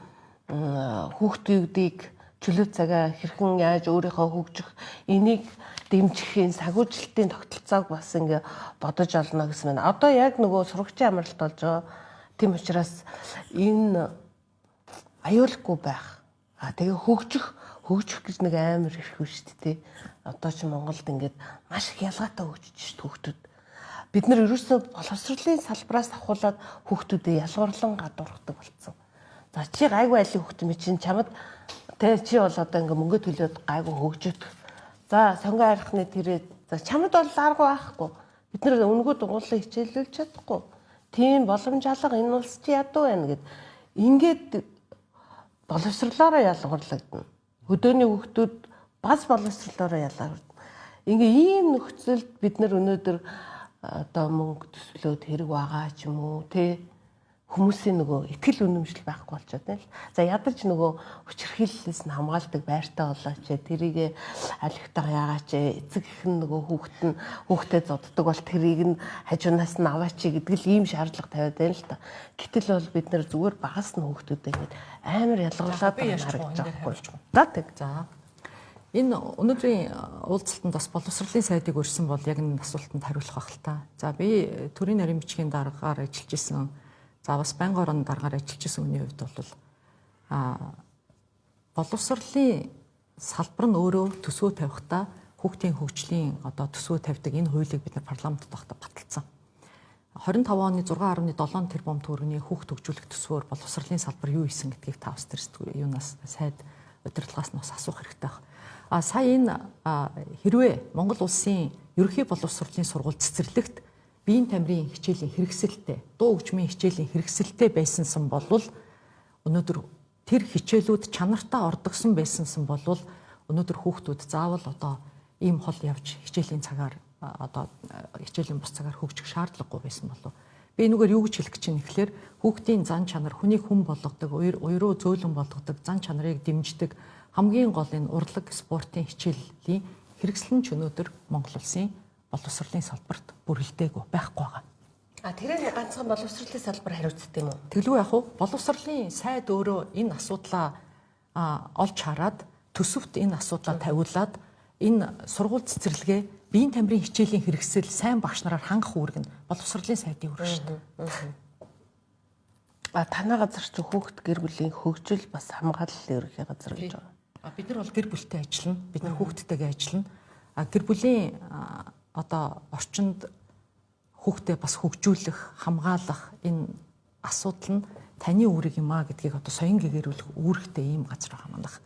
хүүхдүүдийг чөлөө цагаа хэрхэн яаж өөрийнхөө хөгжих энийг дэмжихийн санхүүжилтийн тогтолцоог бас ингээ бодож олно гэсэн байна. Одоо яг нөгөө сурагчийн амралт болж байгаа. Тийм учраас энэ аюулгүй байх. Тэгээ хөгжих гэж нэг амар их шүү дээ. Одоо ч Монголд ингээд маш их ялгаатай хөгжиж шүү хүүхдүүд. Бид нар ерөөсөө боловсролын салбараас авахуулаад хүүхдүүдэд ялгуурлан гадуурхдаг болсон. За чи гайгүй айлын хүүхд юм чинь чамд тэ чи бол одоо ингээ мөнгө төлөөд гайгүй хөгжөд. За сонгоо арихны тэрээ за чамд бол арга байхгүй. Бид нар өнгөө дугуулсан хичээлүүлж чадахгүй. Тийм боломж алга энэ улс чи ядуу байна гэд. Ингээд боловсрлоороо ялгуурлагдана. Өдөөний хүүхдүүд бас боловсрлоороо ялгуурлагдана. Ингээ ийм нөхцөлд бид нар өнөөдөр одоо мөнгө төсвөлөөд хэрэг байгаа ч юм уу те хүмүүсийн нөгөө итгэл үнэмшил байхгүй болчиход байна л. За ядаж нөгөө хүчирхийллээс нь хамгаалдаг байртай болооч тэрийг алигтайгаа яагаач эцэг ихэн нөгөө хүүхдэд зоддог бол тэрийг нь хажуунаас нь аваач гэдэг л ийм шаардлага тавиад байна л та. Гэтэл бол бид нэр зүгээр багаас нь хүүхдүүдэд ингэж амар ялгарлаад харагдаж байгаа байхгүй. За тэг. За энэ өнөөдрийн уулзалтанд бас боловсролын сайдыг өрсөн бол яг энэ асуултанд хариулах байх л та. За би төрийн нарийн бичгийн дараагаар ажиллаж исэн. За бас байнгын орон дараагаар ажиллаж исэн хүний хувьд бол боловсролын салбар нь өөрөө төсвөө тавихдаа хүүхдийн хөгжлийн одоо төсвөө тавьдаг энэ хуулийг бид нар парламентд багтаа баталсан. 25 оны 6.7 тэрбум төгрөгийн хүүхд хөгжүүлэх төсвөөр боловсролын салбар юу хийсэн гэдгийг та бас тэр юунаас сайд удирдлагаас нь бас асуух хэрэгтэй байна. Сая энэ хэрвээ Монгол улсын ерөнхий боловсролын сургууль цэцэрлэгт биеийн тамирын хичээлийн хэрэгсэлтэй, дуу хөгжмийн хичээлийн хэрэгсэлтэй байсансан болвол өнөөдөр тэр хичээлүүд чанартай ордогсон байсансан болвол өнөөдөр хүүхдүүд заавал одоо ийм хол явж хичээлийн цагаар одоо хичээлийн бус цагаар хөгжих шаардлагагүй байсан болов. Би энэгээр юу гэж хэлэх гэж байна гэхээр хүүхдийн зан чанар хүнийг хүн болгодог, уяруу зөөлөн болгодог зан чанарыг дэмждэг хамгийн гол энэ урлаг спортын хичээлийн хэрэгслэн ч өнөөдөр Монгол улсын боловсролын салбарт бүрэлдээгүй байхгүй байгаа. Тэрээр ганцхан боловсролын салбар хариуцдаг юм уу? Тэглгүй яг уу боловсролын сайд өөрөө энэ асуудлаа олж хараад төсөвт энэ асуудлаа тавиулаад энэ сургууль цэцэрлэгээ биеийн тамирын хичээлийн хэрэгсэл сайн багш нараар хангах үүрэг нь боловсролын сайдын үүрэг шүү дээ. Танай газар чи хүүхд гэр бүлийн хөгжил бас хамгааллын ерөнхий газар гэж байна. Бид нар бол гэр бүлтэй ажиллана. Бид нар хүүхдтэйгээ ажиллана. Гэр бүлийн одоо орчинд хүүхдээ бас хөгжүүлэх, хамгаалах энэ асуудал нь таны үүрэг юм а гэдгийг одоо соён гэгэрүүлэх үүрэгтэй ийм газар байгаа манайх.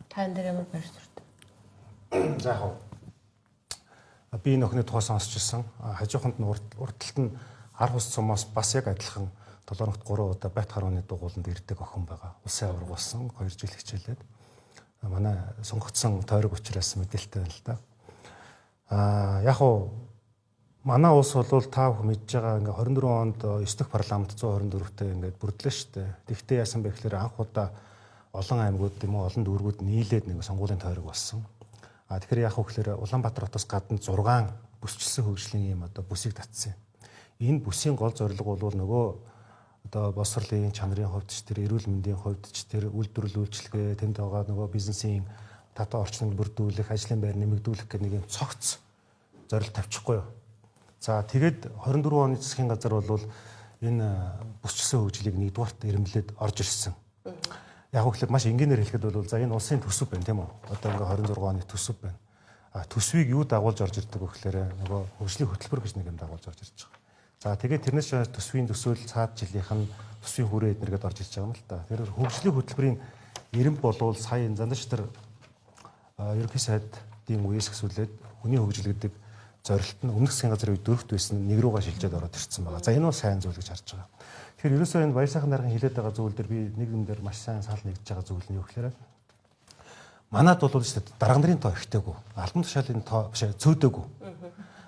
Тань дээр ямар байр суурьтай? За яг би энэ охины тухай сонсч ирсэн. Хажууханд нь уртталт нь хар хус цумаас бас яг адилхан 7 хоногт 3 удаа байт харууны дугууланд ирдэг охин байгаа. Улсын аварга болсон 2 жил хичээлээд. Манай сонгогдсон тойрог учраас мэдээлэлтэй байна л да. Яг уу манай улс бол та бүхэн мэдж байгаа ингээ 24 онд 9 дахь парламент 124-тэй ингээд бүрдлээ шүү дээ. Тэгтээ яасан бэ гэхээр анх удаа олон аймагуд юм уу олон дүүргүүд нийлээд нэг сонгуулийн тойрог болсон. Тэгэхээр яг хөөхлөөр Улаанбаатар хотоос гадна 6 бүсчилсэн хөгжлийн юм одоо бүсийг татсан. Энэ бүсийн гол зорилго бол нөгөө одоо боловсролын чанарын хувьд ч тэр эрүүл мэндийн хувьд ч тэр үйлдвэрлэл үйлчлэгээ тэнд байгаа нөгөө бизнесийн татвар орчныг бүрдүүлэх, ажлын байр нэмэгдүүлэх гэх нэг юм цогц зорилт тавьчихгүй юу. За тэгээд 24 оны засгийн газар бол энэ бүсчилсэн хөгжлийг нэгдүгээрт ирэмблээд орж ирсэн. Яг үгээр маш энгийнээр хэлэхэд бол за энэ улсын төсөв байна тийм үү? Одоо ингээ 26 оны төсөв байна. Төсвийг юу дагуулж орж ирдэг вэ гэхээр нөгөө хөгжлийн хөтөлбөр гэж нэг юм дагуулж орж ирж байгаа. За тэгээд тэрнээс төсвийн төсөөл цаад жилийнх нь төсвийн хүрээ эднэргээд орж ирж байгаа юм л да. Тэр хөгжлийн хөтөлбөрийн ирэмб болвол сая энэ зандач тэр ерөнхий сайдын үеэс гэсүүлээд хүний хөгжил гэдэг зорилт нь өмнөх засгийн газрын үед дөрөвт байсан нэг руугаа шилжээд ороод ирсэн байгаа. За энэ бол сайн зүйл гэж харж байгаа. Тэгэхээр ерөөсөө энэ баяр сайхан даргын хилээд байгаа зүйл дээр би нэг юм дээр маш сайн санал нэгдэж байгаа зүйл нь юу гэхээр манад бол шүү дээ дарга нарын тоо ихтэйгүү. Албан тушаалын тоо биш цөөдөөгүй.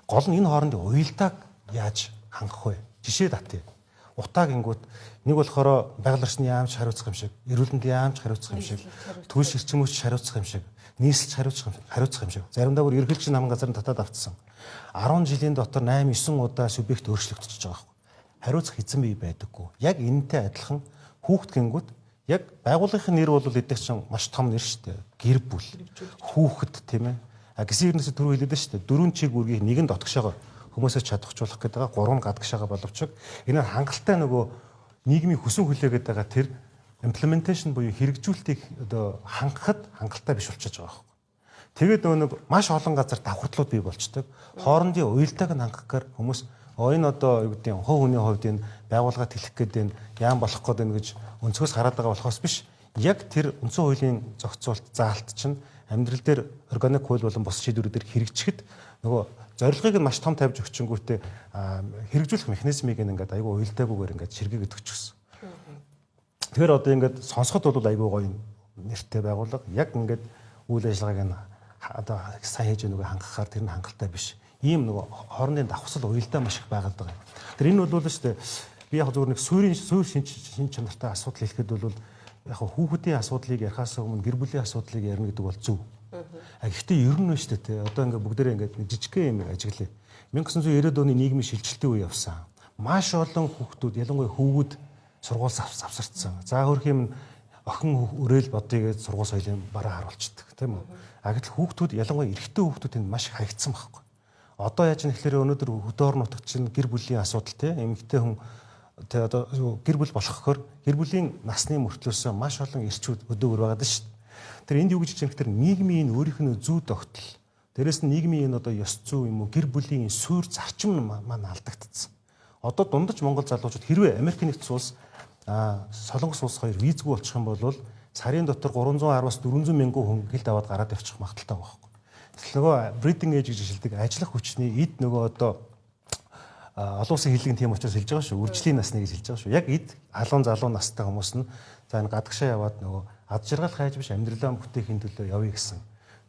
Гол нь энэ хоорондын уялдааг яаж хангах вэ? Жишээ татъя. Утаа гингүүд нэг болохоор байгаль орчны яамч хариуцах юм шиг, эрүүл мэндийн яамч хариуцах юм шиг, төлөв эрчимөөч хариуцах юм шиг, нийслэлч хариуцах юм шиг. Заримдаа бүр ерөнхийлөгчийн намын газар нь татаад авцсан. 10 жилийн дотор 8 9 удаа субъект өөрчлөгдөж байгаа байхгүй. Хариуцах эзэн бий байдаггүй. Яг энэтэй адилхан хүүхд гингүүд яг байгууллагын нэр бол эдгээр чинь маш том нэр шүү дээ. Гэр бүл, хүүхэд тийм ээ. Гисэн ернөөсөө түрүү хэлээд шүү дээ. 4 чиг үүргийг нэгэнд отгошоогоо хүмүүсээс чадахжуулах гэдэг байгаа 3 гадагшаага боловч энэ хангалттай нөгөө нийгмийн хүсэн хүлээгээд байгаа тэр implementation буюу хэрэгжүүлэлтийг одоо хангахад хангалттай биш болчихж байгаа байхгүй. Тэгээд нөгөө маш олон газар давхардлууд бий болчдөг. Хоорондын уялдааг нь хангахаар хүмүүс энэ одоо юу гэдэг нь хувь хүний хувьд энэ байгууллага тэлэх гээд энэ яам болох гээд байна гэж өнцгөөс хараад байгаа болохоос биш. Яг тэр үндсэн хуулийн зохицуулалт заалт чинь амьдрал дээр органик хууль болон бус шийдвэрүүдээр хэрэгжихэд нөгөө зорилгыг нь маш том тавьж өгчөнгүүтээ хэрэгжүүлэх механизмыг ингээд айгүй уялдаагүйгээр ингээд ширгээгээд өгчихсөн. Тэгэхээр одоо ингээд сонсоход бол айгүй гоё нэртэй байгууллага яг ингээд үйл ажиллагааг нь одоо сайн хийж өгнөгөө хангахаар тэр нь хангалттай биш. Ийм нөгөө хоорондын давхсал уялдаа маш их байгаад байгаа. Тэр энэ бол шүү дээ би яг зөвхөн нэг суур шин чанартай асуудал хэлэхэд бол яг хүүхдийн асуудлыг ярихаас өмнө гэр бүлийн асуудлыг ярина гэдэг бол зөв. Гэхдээ ер нь шүү дээ одоо ингээд бүгдээрээ ингээд нэг жижигхэн юм ажиглая. 1990-ад оны нийгмийн шилжилтийн үе явсан. Маш олон хүүхдүүд ялангуяа хөвгүүд сургууль авсарцсан. За хөрх юм охин өрөөл бодъё гэж сургууль соёлын бараа харуулцдаг тийм үү. Гэтэл хүүхдүүд ялангуяа эрэгтэй хүүхдүүд энд маш хаягдсан байхгүй. Одоо яаж нэхлээр өнөөдөр хөдөөр нутагт чинь гэр бүлийн асуудал тийм эмэгтэй хүн тэгээ одоо гэр бүл болохоор гэр бүлийн насны мөртлөөс маш олон эрчүүд өдөөгөр байгаа даа шүү дээ. Тэр энд юу гэж хэлж байгаа юм нийгмийн өөрийнх нь зүй тогтол дээрэс нь нийгмийн энэ одоо ёс зүй юм уу гэр бүлийн суурь зарчим маань алдагдсан. Одоо дундаж Монгол залуучууд хэрвээ Америк нэгдсэн улс Солонгос улс хоёр визгүй болчих юм бол сарын дотор 310-аас 400 мянган хүн гэлд аваад гараад явчих магадaltaй байгаа байхгүй. Тэгэл нөгөө breeding age гэж хэлдэг ажиллах хүчний эд нөгөө одоо олон улсын хиллэг тийм учраас хэлж байгаа шүү. Үржлийн насны гэж хэлж байгаа шүү. Яг эд алуун залуу настай хүмүүс нь за энэ гадагшаа яваад нөгөө ад жаргал хайж биш амьдралаа бүтээхийн төлөө явъя гэсэн.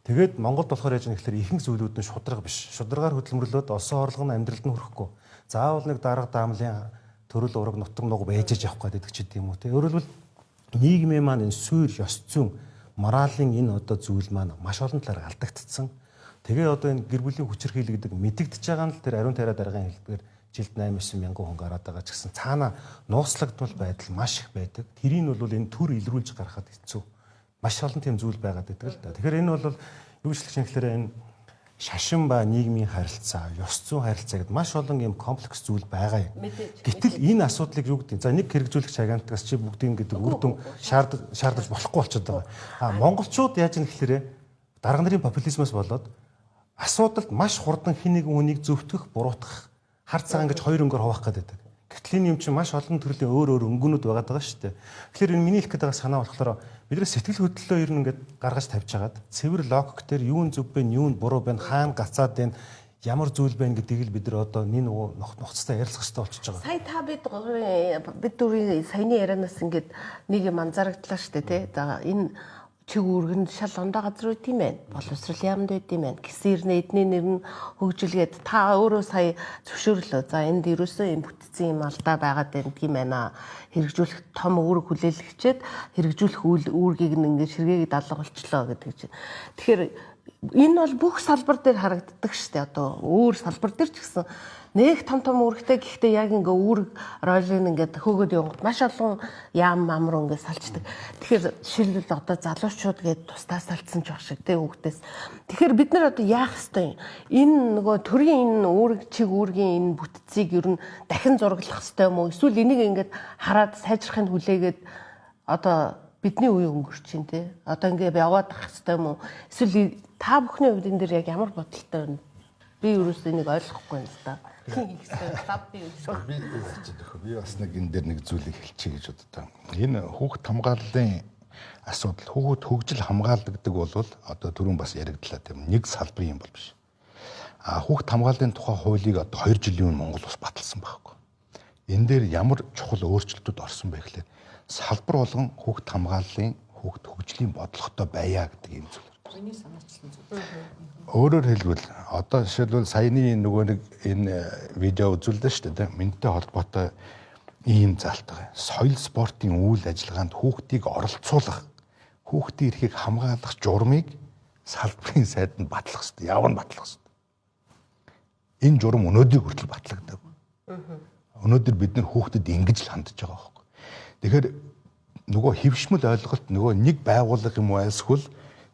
Тэгээд Монголд болохоор яаж нэхлээр ихэнх зүйлүүд нь шудраг биш. Шударгаар хөдөлмөрлөөд олсон орлого нь амьдралд нь хүрэхгүй. Заавал нэг дарга даамлын төрөл ураг нутаг нуг байжж явах гэдэг ч гэдэм үү те. Өөрөөр хэлбэл нийгмийн маань энэ суурь ёс зүйн моралын энэ одоо зүйл маань маш олон талаар алдагдцсан. Тэгээ одоо энэ гэр бүлийн хүчирхийлэгдэг мэдэгдэж байгаа нь л тэр ариун тариа даргын хэлбэр жилд 8-9 мянган хүн гараад байгаа ч гэсэн цаана нууцлагдвал байдал маш их байдаг. Тэрийг нь бол энэ төр илрүүлж гаргахад хэцүү. Маш олон тийм зүйл байгаад байдаг л да. Тэгэхээр энэ бол Юу гэж хэлэхээр энэ шашин ба нийгмийн харилцаа, ёс зүйн харилцаа гэдэг маш олон юм комплекс зүйл байгаа юм. Гэтэл энэ асуудлыг юу гэдэг. За нэг хэрэгжүүлэгч агентлагаас чи бүгдийн гэдэг үр дүн шаардаж болохгүй болчиход байгаа. Монголчууд яаж юм гэхээр дарга нарын популизмоос болоод асуудалд маш хурдан хин нэгэн хүнийг зөвтгөх, буруутгах, хар цагаан гэж хоёр өнгөөр хуваах гэдэг. Гэтэл энэ юм чинь маш олон төрлийн өөр өнгөнүүд байгаа шүү дээ. Тэгэхээр энэ миний хэлэх гээд байгаа санаа болохоор бидний сэтгэл хөдлөлөө ер нь ингээд гаргаж тавьж хагаад цэвэр логик дээр юу нь зөв бэ, юу нь буруу бэ, хаана гацаад байна, ямар зүйл байна гэдгийг л бид нар одоо нэг нухацтай ярилцах хэрэгтэй болчихж байгаа. Сая та бид дөрвийн саяны ярианаас ингээд нэг юм анзаарагдлаа шүү дээ, тий. За энэ чиг үүргэнд шал ондоо газар үт юм байна. Боловсрал яамд байд юм байна. Гисэрнэ эдний нэр нь хөгжилгээд та өөрөө сая зөвшөөрлөө. За энд ерөөсөө юм бүтцэн юм алдаа байгаад байна гэх юм байна. Хэрэгжүүлэх том үүрэг хүлээлгчээд хэрэгжүүлэх үүргийг ингээд ширгээгээд алга болчлоо гэдэг чинь. Тэгэхээр энэ бол бүх салбар дээр харагддаг шүү дээ. Одоо өөр салбар дээр ч гэсэн нэг том үүрэгтэй гэхдээ яг ингээ үүрэг ройлыг ингээд хөөгд явгад маш олон яам амруу ингээд салцдаг. Тэгэхээр жишээлбэл одоо залуучууд гээд тусдаа салцсан ч баг шиг тий хүүхдээс. Тэгэхээр бид нар одоо яах ёстой юм? Энэ нөгөө төрийн энэ үүрэг чиг үүргийн энэ бүтцийг ер нь дахин зураглах ёстой юм уу? Эсвэл энийг ингээд хараад сайжрахыг хүлээгээд одоо бидний үе өнгөрч чинь тий. Одоо ингээд яваад ах ёстой юм уу? Эсвэл та бүхний хувьд энэ дээр яг ямар бодолтой байна? Би ерөөсөө энийг ойлгохгүй юм л да. Би бас нэг энэ дээр нэг зүйлийг хэлчихье гэж боддог. Энэ хүүхд хамгааллын асуудал, хүүхд хөгжил хамгаалдаг гэдэг бол одоо түрүүн бас яригдлаа тийм нэг салбарын юм бол биш. Хүүхд хамгааллын тухай хуулийг одоо 2 жилийн өмнө Монгол улс баталсан байхгүй. Энэ дээр ямар чухал өөрчлөлтүүд орсон бэ гэхлээр салбар болгон хүүхд хамгааллын, хүүхд хөгжлийн бодлоготой байя гэдэг юм зүйл. Өөрөөр хэлбэл одоо жишээлбэл саяны нөгөө нэг энэ видео үзүүлдэ шүү дээ. Минттэй холбоотой ийм залт байгаа. Соёл спортын үйл ажиллагаанд хүүхдийг оролцуулах, хүүхдийн эрхийг хамгаалах журмыг салбарын сайданд батлах хэрэгтэй. Явна батлах хэрэгтэй. Энэ журам өнөөдөр хүртэл батлагдав. Өнөөдөр бид нар хүүхдэд ингэж л хандж байгаа байхгүй. Тэгэхээр нөгөө хэвшмэл ойлголт нөгөө нэг байгууллага юм уу айлсгүй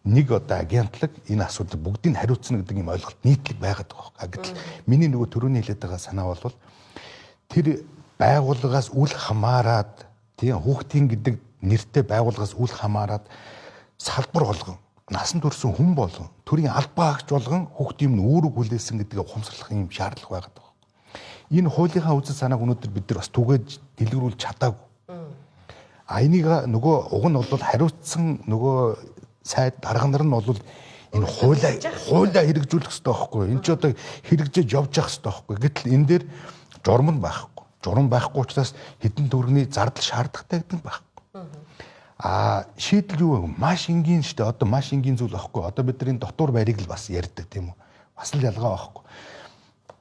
нэг одоо агентлаг энэ асуудал бүгдийг хариуцна гэдэг юм ойлголт нийтлэг байгаад байгаа. Гэтэл миний нөгөө төрөний хэлээд байгаа санаа бол тэр байгууллагаас үл хамааран тийм хүүхдийн гэдэг нэртэй байгууллагаас үл хамааран салбар болгон насан турш хүн болгон төрийн албаагч болгон хүүхдийн үүрэг хүлээсэн гэдгийг ухамсарлах юм шаардлага байгаад байгаа. Энэ хуулийнхаа үзэл санааг өнөөдөр бид нар бас түгээд дэлгэрүүлж чадаагүй. Энийг нөгөө уг нь бол хариуцсан нөгөө сайд дарга нар нь бол энэ хуулиа хэрэгжүүлэх хэрэгтэй байхгүй. Энэ ч одоо хэрэгжиж явж явах хэрэгтэй байхгүй. Гэтэл энэ дээр журам нь байхгүй. Журам байхгүй учраас хэдэн төгрөгийн зардал шаардлагатай гэдэг нь байхгүй. Шийдэл юу вэ? Маш энгийн шүү дээ. Одоо маш энгийн зүйл байхгүй. Одоо бид нар энэ дотор байрыг л бас ярьдаг тийм үү? Бас л ялгаа байхгүй.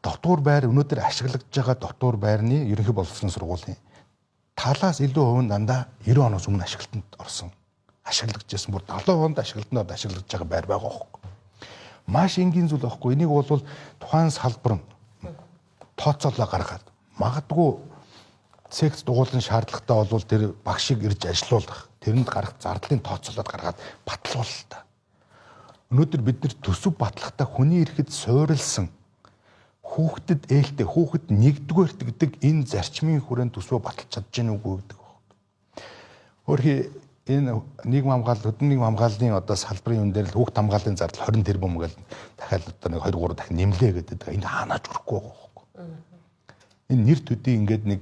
Дотор байр өнөөдөр ашиглагдж байгаа дотор байрны ерөнхий боловсролын сургуулийн талаас илүү хувь нь дандаа 90 оноос өмнө ашиглалтанд орсон. Ашиглагдчихсан бүр 70 онд ашиглалтанд ашиглагдж байгаа байр байгаа байхгүй. Маш энгийн зүйл байхгүй. Энийг бол тухайн салбар нь тооцоолоо гаргаад магадгүй секц дугуулын шаардлагатай бол тэр багшийг ирж ажилуулах, тэрэнд гарах зардлын тооцоолоод гаргаад батлуулах та. Өнөөдөр бид нар төсөв батлахтаа хүний эрхэд суурилсан хүүхдэд ээлтэй хүүхэд нэгдүгээрт гэдэг энэ зарчмын хүрээнд төсвөө баталж чадж гэнэ үгүй гэдэг байна. Өөрхий энэ нийгэм хамгаалал, хөдөлмөрийн нийгэм хамгааллын одоо салбарын юм дээр л хүүхд хамгааллын зардал 20 тэрбум гэж дахиад одоо нэг 2 3 дахин нэмлээ гэдэг. Энэ хаанаач өрөхгүй байгаа байхгүй. Энэ нэр төдий ингээд нэг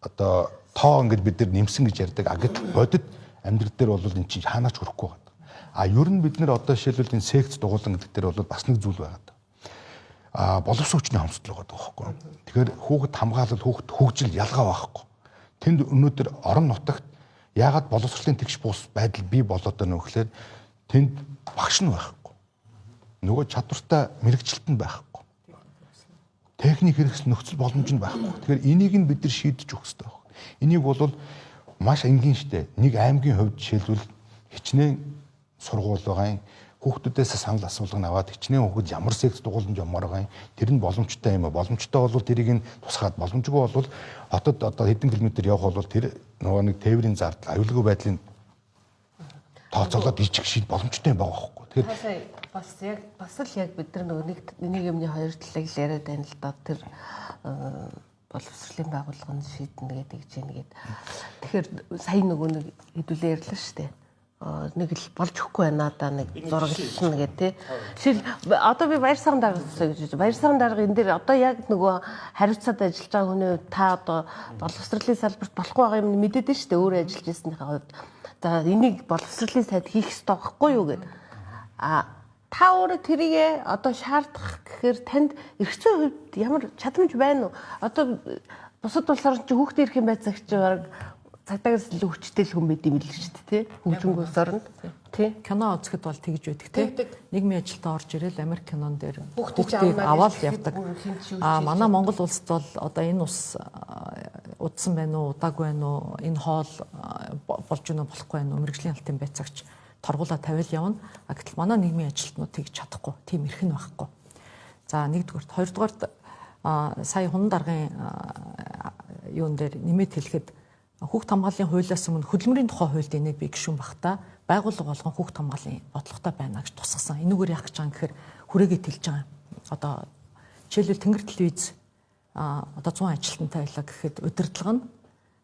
одоо тоо ингээд бид нар нэмсэн гэж ярьдаг. Гэтэл бодит амьдрал дээр бол энэ чинь хаанаач өрөхгүй байгаа. Ер нь бид нар одоо жишээлбэл энэ секц дугуулan гэдэг дээр бол бас нэг зүйл байгаа. Боловсон хүчний хамсдал байгаа байхгүй. Тэгэхээр хүүхэд хамгаалал, хүүхэд хөгжил ялгаа байхгүй. Тэнд өнөөдөр орон нутагт яагаад боловсролын тэгш бус байдал бий болоод байна вэ гэхээр тэнд багш нь байхгүй. Нөгөө чадвартай мэрэгчлэлт нь байхгүй. Техник хэрэгс нөхцөл боломж нь байхгүй. Тэгэхээр энийг нь бид нар шийдэж өгөх хэрэгтэй байна. Энийг бол маш энгийн штэ. Нэг аймгийн хувьд жишээлбэл хичнээн сургууль байгаа юм. Хүүхдүүдээс санал асуулгыг аваад хичнээн хүүхэд ямар секц дугуулж ямаар байгаа юм. Тэр нь боломжтой юм а. Боломжтой бол тэрийг нь тусгаад боломжгүй бол хотод одоо хэдэн километр явах бол тэр нөгөө нэг тээврийн зардал, аюулгүй байдлын тооцоолоод ижих шиг боломжтой байгаа байхгүй. Тэгэхээр бас л яг бид нар нэг юмны хоёр талыг л яриад байна л да. Тэр боловсролын байгууллага нь шийднэ гэдэг гэж байна гээд. Тэгэхээр сая нөгөө нэг хэдүүлээ ярьлаа шүү дээ. Нэг л болж өгөхгүй байна да нэг зураглална гэх тээ. Жишээл одоо би баяр сарын дарга гэж баяр сарын дарга энэ дээр одоо яг нөгөө хариуцаад ажиллаж байгаа хүний хувьд та одоо боловсролын салбарт болохгүй байгаа юм мэдээд нь шүү дээ өөрөө ажиллаж байсныхаа хувьд. За энийг боловсролын сайд хийх ёстой байхгүй юу гэд. Та өөрөө тэрийг одоо шаардах гэхээр танд эрхцээ хувьд ямар чадамж байна уу? Одоо бусад улсаар чи хүүхдээ ирэх юм байцаагч баг цагдаагаас илүү хүчтэй хүн байд юм л шүү дээ, тий? Хөгжингөө улс оронд. Тий. Кино үзэхэд бол тэгж байдаг, тий? Нийгмийн ажилтаа орж ирэл Америк кинон дээр хүүхдийг аваад явдаг. Манай Монгол улсад бол одоо энэ ус удсан байна уу, удаагүй байна уу, энэ хоол болж гэнэ болохгүй байна уу, мэрэгжлийн алтын байцаагч торгуулаа тавиал явна. Гэтэл манай нийгмийн ажилтнууд тэгж чадахгүй, тийм эрх нь байхгүй. За нэгдүгээр, хоёрдугаар сая Хунан даргын юун дээр нэмээд хэлэхэд хүүхд хамгааллын хуулиас өмнө хөдөлмөрийн тухай хуульд энийг би гишүүн багтаа байгууллага болгон хүүхд хамгааллын бодлоготой байна гэж тусгасан. Энэгээр яах гэж байгаа юм гэхээр хүрээгээ тэлж байгаа. Одоо жишээлбэл Тэнгэр телевиз одоо 100 ажилтнтай байлаа гэхэд удирдлага нь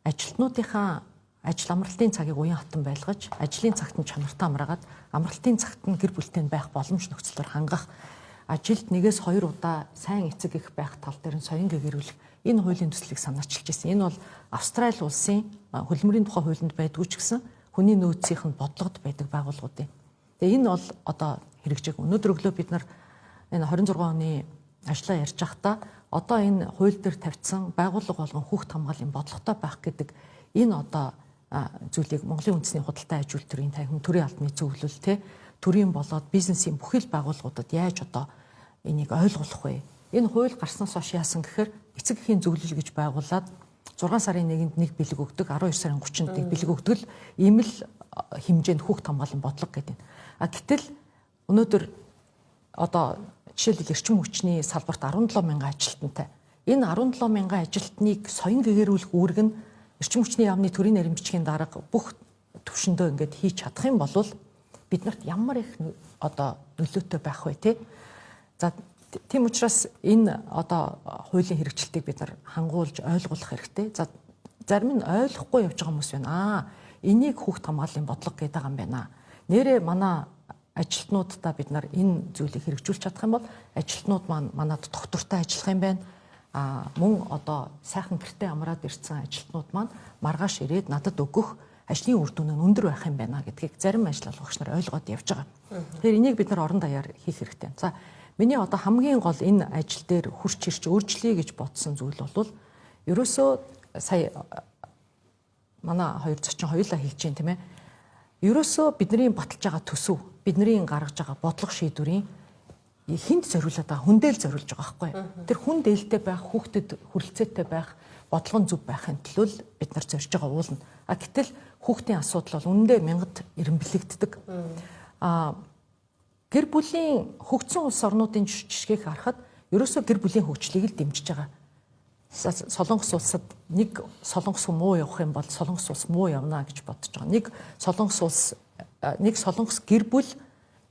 ажилтнуудынхаа ажил амралтын цагийг уян хатан байлгаж, ажлын цагт нь чанартай амраагаад, амралтын цагт нь гэр бүлтэй байх боломж нөхцөлөөр хангах, жилд 1-2 удаа сайн эцэг их байх тал дээр нь соён гэгэрүүлэх энэ хуулийн төслийг санаачилж ирсэн. Энэ бол Австрали улсын хөдөлмөрийн тухай хуулинд байдгүй ч гэсэн хүний нөөцийнх нь бодлогод байдаг байгууллагууд юм. Тэгээ энэ бол одоо хэрэгжээг. Өнөөдөр өглөө бид нар энэ 26 оны ажлаа ярьж байхдаа одоо энэ хууль дээр тавьсан байгууллага болгон хүүхд хамгааллын бодлоготой байх гэдэг энэ одоо зүйлийг Монголын үндэсний худалдаа аж үйлдвэрийн танхим төрийн албаны зөвлөл төрийн болоод бизнесийн бүхэл байгууллагуудад яаж одоо энийг ойлгуулах вэ? Энэ хууль гарснаас хойш яасан гэхээр эцэг эхийн зөвлөл гэж байгуулад 6 сарын 1-нд нэг бэлэг өгдөг, 12 сарын 30-нд нэг бэлэг өгдөг л ийм л хэмжээнд хүүхд хамгааллын бодлого гэдэг. Гэтэл өнөөдөр одоо жишээлбэл эрчим хүчний салбарт 17 мянган ажилтнтай. Энэ 17 мянган ажилтныг соён гэгэрүүлэх үүрэг нь эрчим хүчний яамны төрийн нарийн бичгийн дарга бүх төвшөндөө ингээд хийж чадах юм бол биднэрт ямар их одоо нөлөөтэй байх вэ те. За тийм учраас энэ одоо хуулийн хэрэгжилтийг бид нар хангуулж ойлгуулах хэрэгтэй. За зарим нь ойлгохгүй явж байгаа хүмүүс байна. Энийг хүүхд хамгааллын бодлого гэдэг юм байна. Нэрээ манай ажилтнуудаа бид нар энэ зүйлийг хэрэгжүүлж чадах юм бол ажилтнууд маань манад доктортой ажиллах юм байна. Мөн одоо сайхан гэртээ амраад ирсэн ажилтнууд маань маргааш ирээд надад өгөх ажлын үр дүн нь өндөр байх юм байна гэдгийг зарим ажил олгогч нар ойлгоод явж байгаа. Тэгэхээр энийг бид нар орон даяар хийх хэрэгтэй. За миний одоо хамгийн гол энэ ажил дээр хурц ирч өөрчлөе гэж бодсон зүйл бол ерөөсөө сая манай хоёр зочин хоёулаа хэлж дээ тийм ээ. Ерөөсөө бидний баталж байгаа төсөв, бидний гаргаж байгаа бодлого шийдвэрийн хүнд зориулаад байгаа, хүндэл зориулж байгаа байхгүй. Тэр хүн дээлтэй байх, хүүхдэд хүрэлцээтэй байх, бодлого зөв байхын төлөө бид нар зорж байгаа уулна. Гэтэл хүүхдийн асуудал бол үнэндээ мянгад эренбэлэгддэг. Гэр бүлийн хөгжсөн улс орнуудын жишгээг харахад ерөөсөө гэр бүлийн хөгжлийг л дэмжиж байгаа. Солонгос улсад нэг солонгос хүн муу явах юм бол солонгос улс муу явна гэж бодож байгаа. Нэг солонгос гэр бүл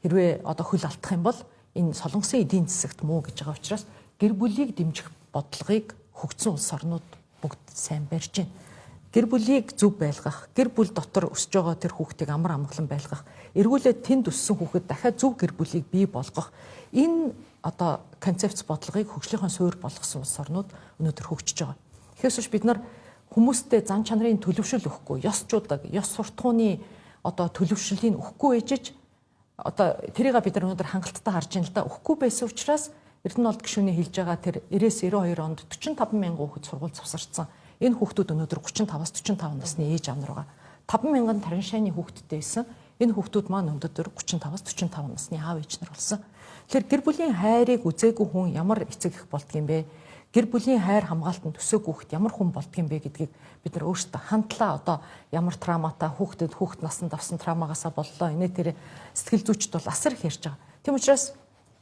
хэрвээ одоо хөл алдах юм бол энэ солонгосын эдийн засагт муу гэж байгаа учраас гэр бүлийг дэмжих бодлогыг хөгжсөн улс орнууд бүгд сайн барьж байна. Гэр бүлийг зөв байлгах, гэр бүл дотор өсөж байгаа тэр хүүхдийг амар амгалан байлгах, эргүүлээд тэнд өссөн хүүхэд дахиад зөв гэр бүлийг бий болгох энэ одоо концепц бодлогыг хөгжлийнхөө суурь болгосон улс орнууд өнөөдөр хөгжиж байгаа. Тэгэхээр бид нар хүмүүстээ зан чанарын төлөвшил өгөхгүй, ёсчуудаг, ёс суртахууны одоо төлөвшлийг өгөхгүй ээжж одоо тэрийг бид нар өнөөдөр хангалттай харж байна л да. Өгөхгүй байсан учраас Эрдэнэ олд гишүүний хэлж байгаа тэр 90-92 онд 45 мянган хүүхэд сургууль завсарсан. Энэ хүүхдүүд өнөөдөр 35-аас 45 насны ээж аав нар байгаа. 5 мянган тарин шайны хүүхэдтэй байсан. Энэ хүүхдүүд маань өнөөдөр 35-аас 45 насны аав ээж нар болсон. Тэгэхээр гэр бүлийн хайрыг үзээгүй хүн ямар эцэг их болдгийм бэ? Гэр бүлийн хайр хамгаалтанд төсөөгүй хүүхэд ямар хүн болдгийм бэ гэдгийг бид нар өөрсдөө хандлаа одоо ямар травматай хүүхэд насанд авсан травмагаасаа боллоо. Инээ тэр сэтгэл зүйчд бол асар их ярьж байгаа. Тийм учраас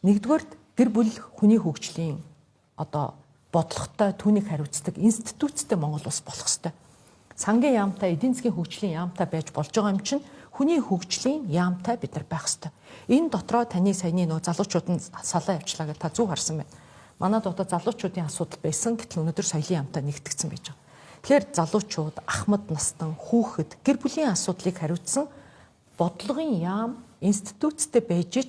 нэгдүгээр гэр бүл хүний хөгжлийн одоо бодлоготой түүнийг хариуцдаг институттэй Монгол улс болох ёстой. Сангийн яамтай, эдийн засгийн хөгжлийн яамтай байж болж байгаа юм чинь хүний хөгжлийн яамтай бид нар байх ёстой. Энэ дотроо таны саяны нөө залуучууд нь салаа явчлаа гэж та зөв харсан байна. Манайд одоо залуучуудын асуудал байсан гэтэл өнөөдөр соёлын яамтай нэгтгэсэн байж байгаа. Тэгэхээр залуучууд, ахмад настан, хүүхэд гэр бүлийн асуудлыг хариуцсан бодлогын яам институттэй байж иж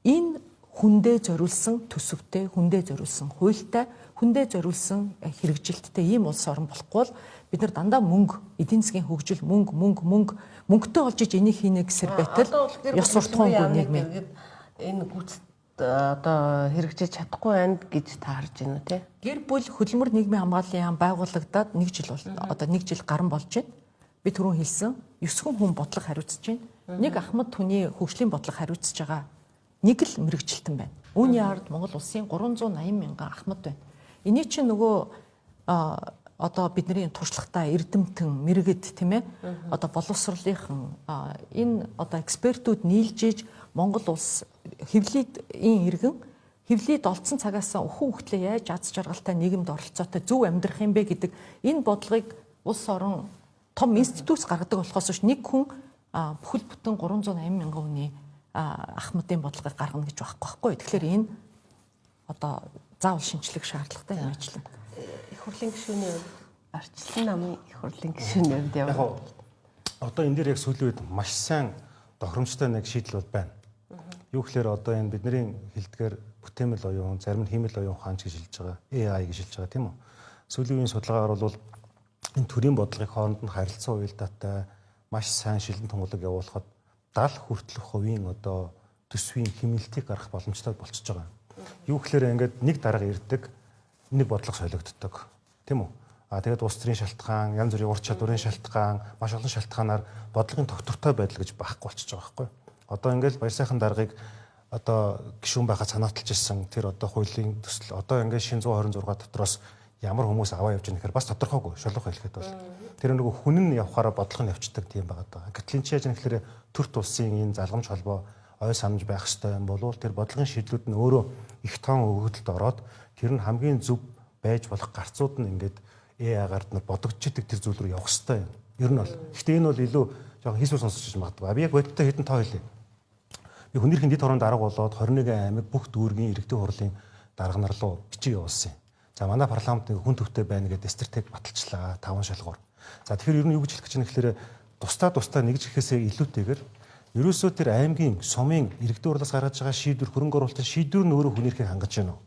энэ хүндээ зориулсан төсөвтэй, хүндээ зориулсан хуультай, хүндээ зориулсан хэрэгжилттэй ийм улс орн болохгүй бол бид нар дандаа мөнгө, эдийн засгийн хөгжил, мөнгөтэй олж иж энийг хийнэ гэсэр байтал ёс суртахуунгүй нийгмийн энэ гүйцэд одоо хэрэгжиж чадахгүй байна гэж та харж байна уу те? Гэр бүл хөдөлмөр нийгмийн хамгааллын яам байгуулагдаад 1 жил одоо 1 жил гарсан болж байна. Би түрүүн хэлсэн 9 хүн бодлого хариуцж байна. Нэг ахмад хүний хөгжлийн бодлого хариуцж байгаа. Нэг л мэрэгчлэлтэн байна. Үүний ард Монгол улсын 380 мянган ахмад байна. Эний чинь нөгөө одоо бидний туршлагатай эрдэмтэн мэрэгэд тийм ээ одоо боловсролынхан энэ одоо экспертүүд нийлж иж Монгол улс хевлийдийн иргэн хевлийд олдсон цагаас өхөн хөхтлээ яаж аз жаргалтай нийгэмд оролцоотой зөв амьдрах юм бэ гэдэг энэ бодлогыг улс орон том институт гаргадаг болохоос нэг хүн бүхэл бүтэн 380 мянган хүний ахмадын бодлогыг гаргана гэж байхгүй. Тэгэхээр энэ одоо заавал шинжлэх шаардлагатай юм ажил. Их хурлын гишүүний хувьд арчлан намын их хурлын гишүүний хувьд яваа. Одоо энэ дээр яг сүүлийн үед маш сайн тохиромжтой нэг шийдэл бол байна. Юу гэхээр одоо энэ бидний хэлдгээр бүтээмэл оюун, зарим нь хиймэл оюун ухаан гэж хэлж байгаа, AI гэж хэлж байгаа тийм үү. Сүүлийн үеийн судалгаагаар бол энэ төрийн бодлогын хооронд нь харилцан уялдаатай маш сайн шилэн тунгалаг явуулахад 70 хүртэлх хувийн одоо төсвийн хэмнэлтийг гаргах боломжтой болчихж байгаа. Юу гэхээр ингээд нэг дарга ирдэг, нэг бодлого солигддог. Тийм үү? Тэгээд улс төрийн шалтгаан, янз бүрийн ур чадварын шалтгаан, маш олон шалтгаанаар бодлогын тогтвортой байдал гэж байхгүй болчихж байгаа байхгүй. Одоо ингээд баяр сайхан даргыг одоо гишүүн байхад санааталж ирсэн тэр одоо хуулийн төсөл одоо ингээд шин 126 дотроос ямар хүмүүс аваа явж байгаа гэхээр бас тодорхойгүй шулуух хэлэхэд бол тэр нөгөө хүн нь явахаараа бодлого нь явцдаг тийм байгаа. Гэтэл энэ яаж нэхлээр төрт улсын энэ залгамж холбоо ой санаж байх ёстой юм болов тэр бодлогын шийдлүүд нь өөрөө их тоон өгөгдөлд ороод тэр нь хамгийн зөв байж болох гарцууд нь ингээд AI-гаар нь бодогдчихдаг тэр зүйл рүү явах ёстой юм. Ер нь бол. Гэхдээ энэ бол илүү жоохон хийсвэр сонсож магадгүй. Би яг бодтой хэдэн тоо хэлье. Би хүнийхэн дэд хорон дарга болоод 21 аймаг бүх дүүргийн иргэдийн хурлын дарга нар руу бичиг явуулсан юм. За манай парламент нэг хүн төвтэй байна гэдэг стратеги баталчлаа 5 шалгуур. За тэгэхээр ер нь юу гэж хэлэх гэж байна гэхээр тусдаа нэгж ихэхээсээ илүүтэйгээр ерөөсөө тэр аймгийн сумын иргэдийн хурлаас гаргаж байгаа шийдвэр хөрөнгө оруулалтын шийдвэр нь өөрөө хүнийхээ хангаж байна уу?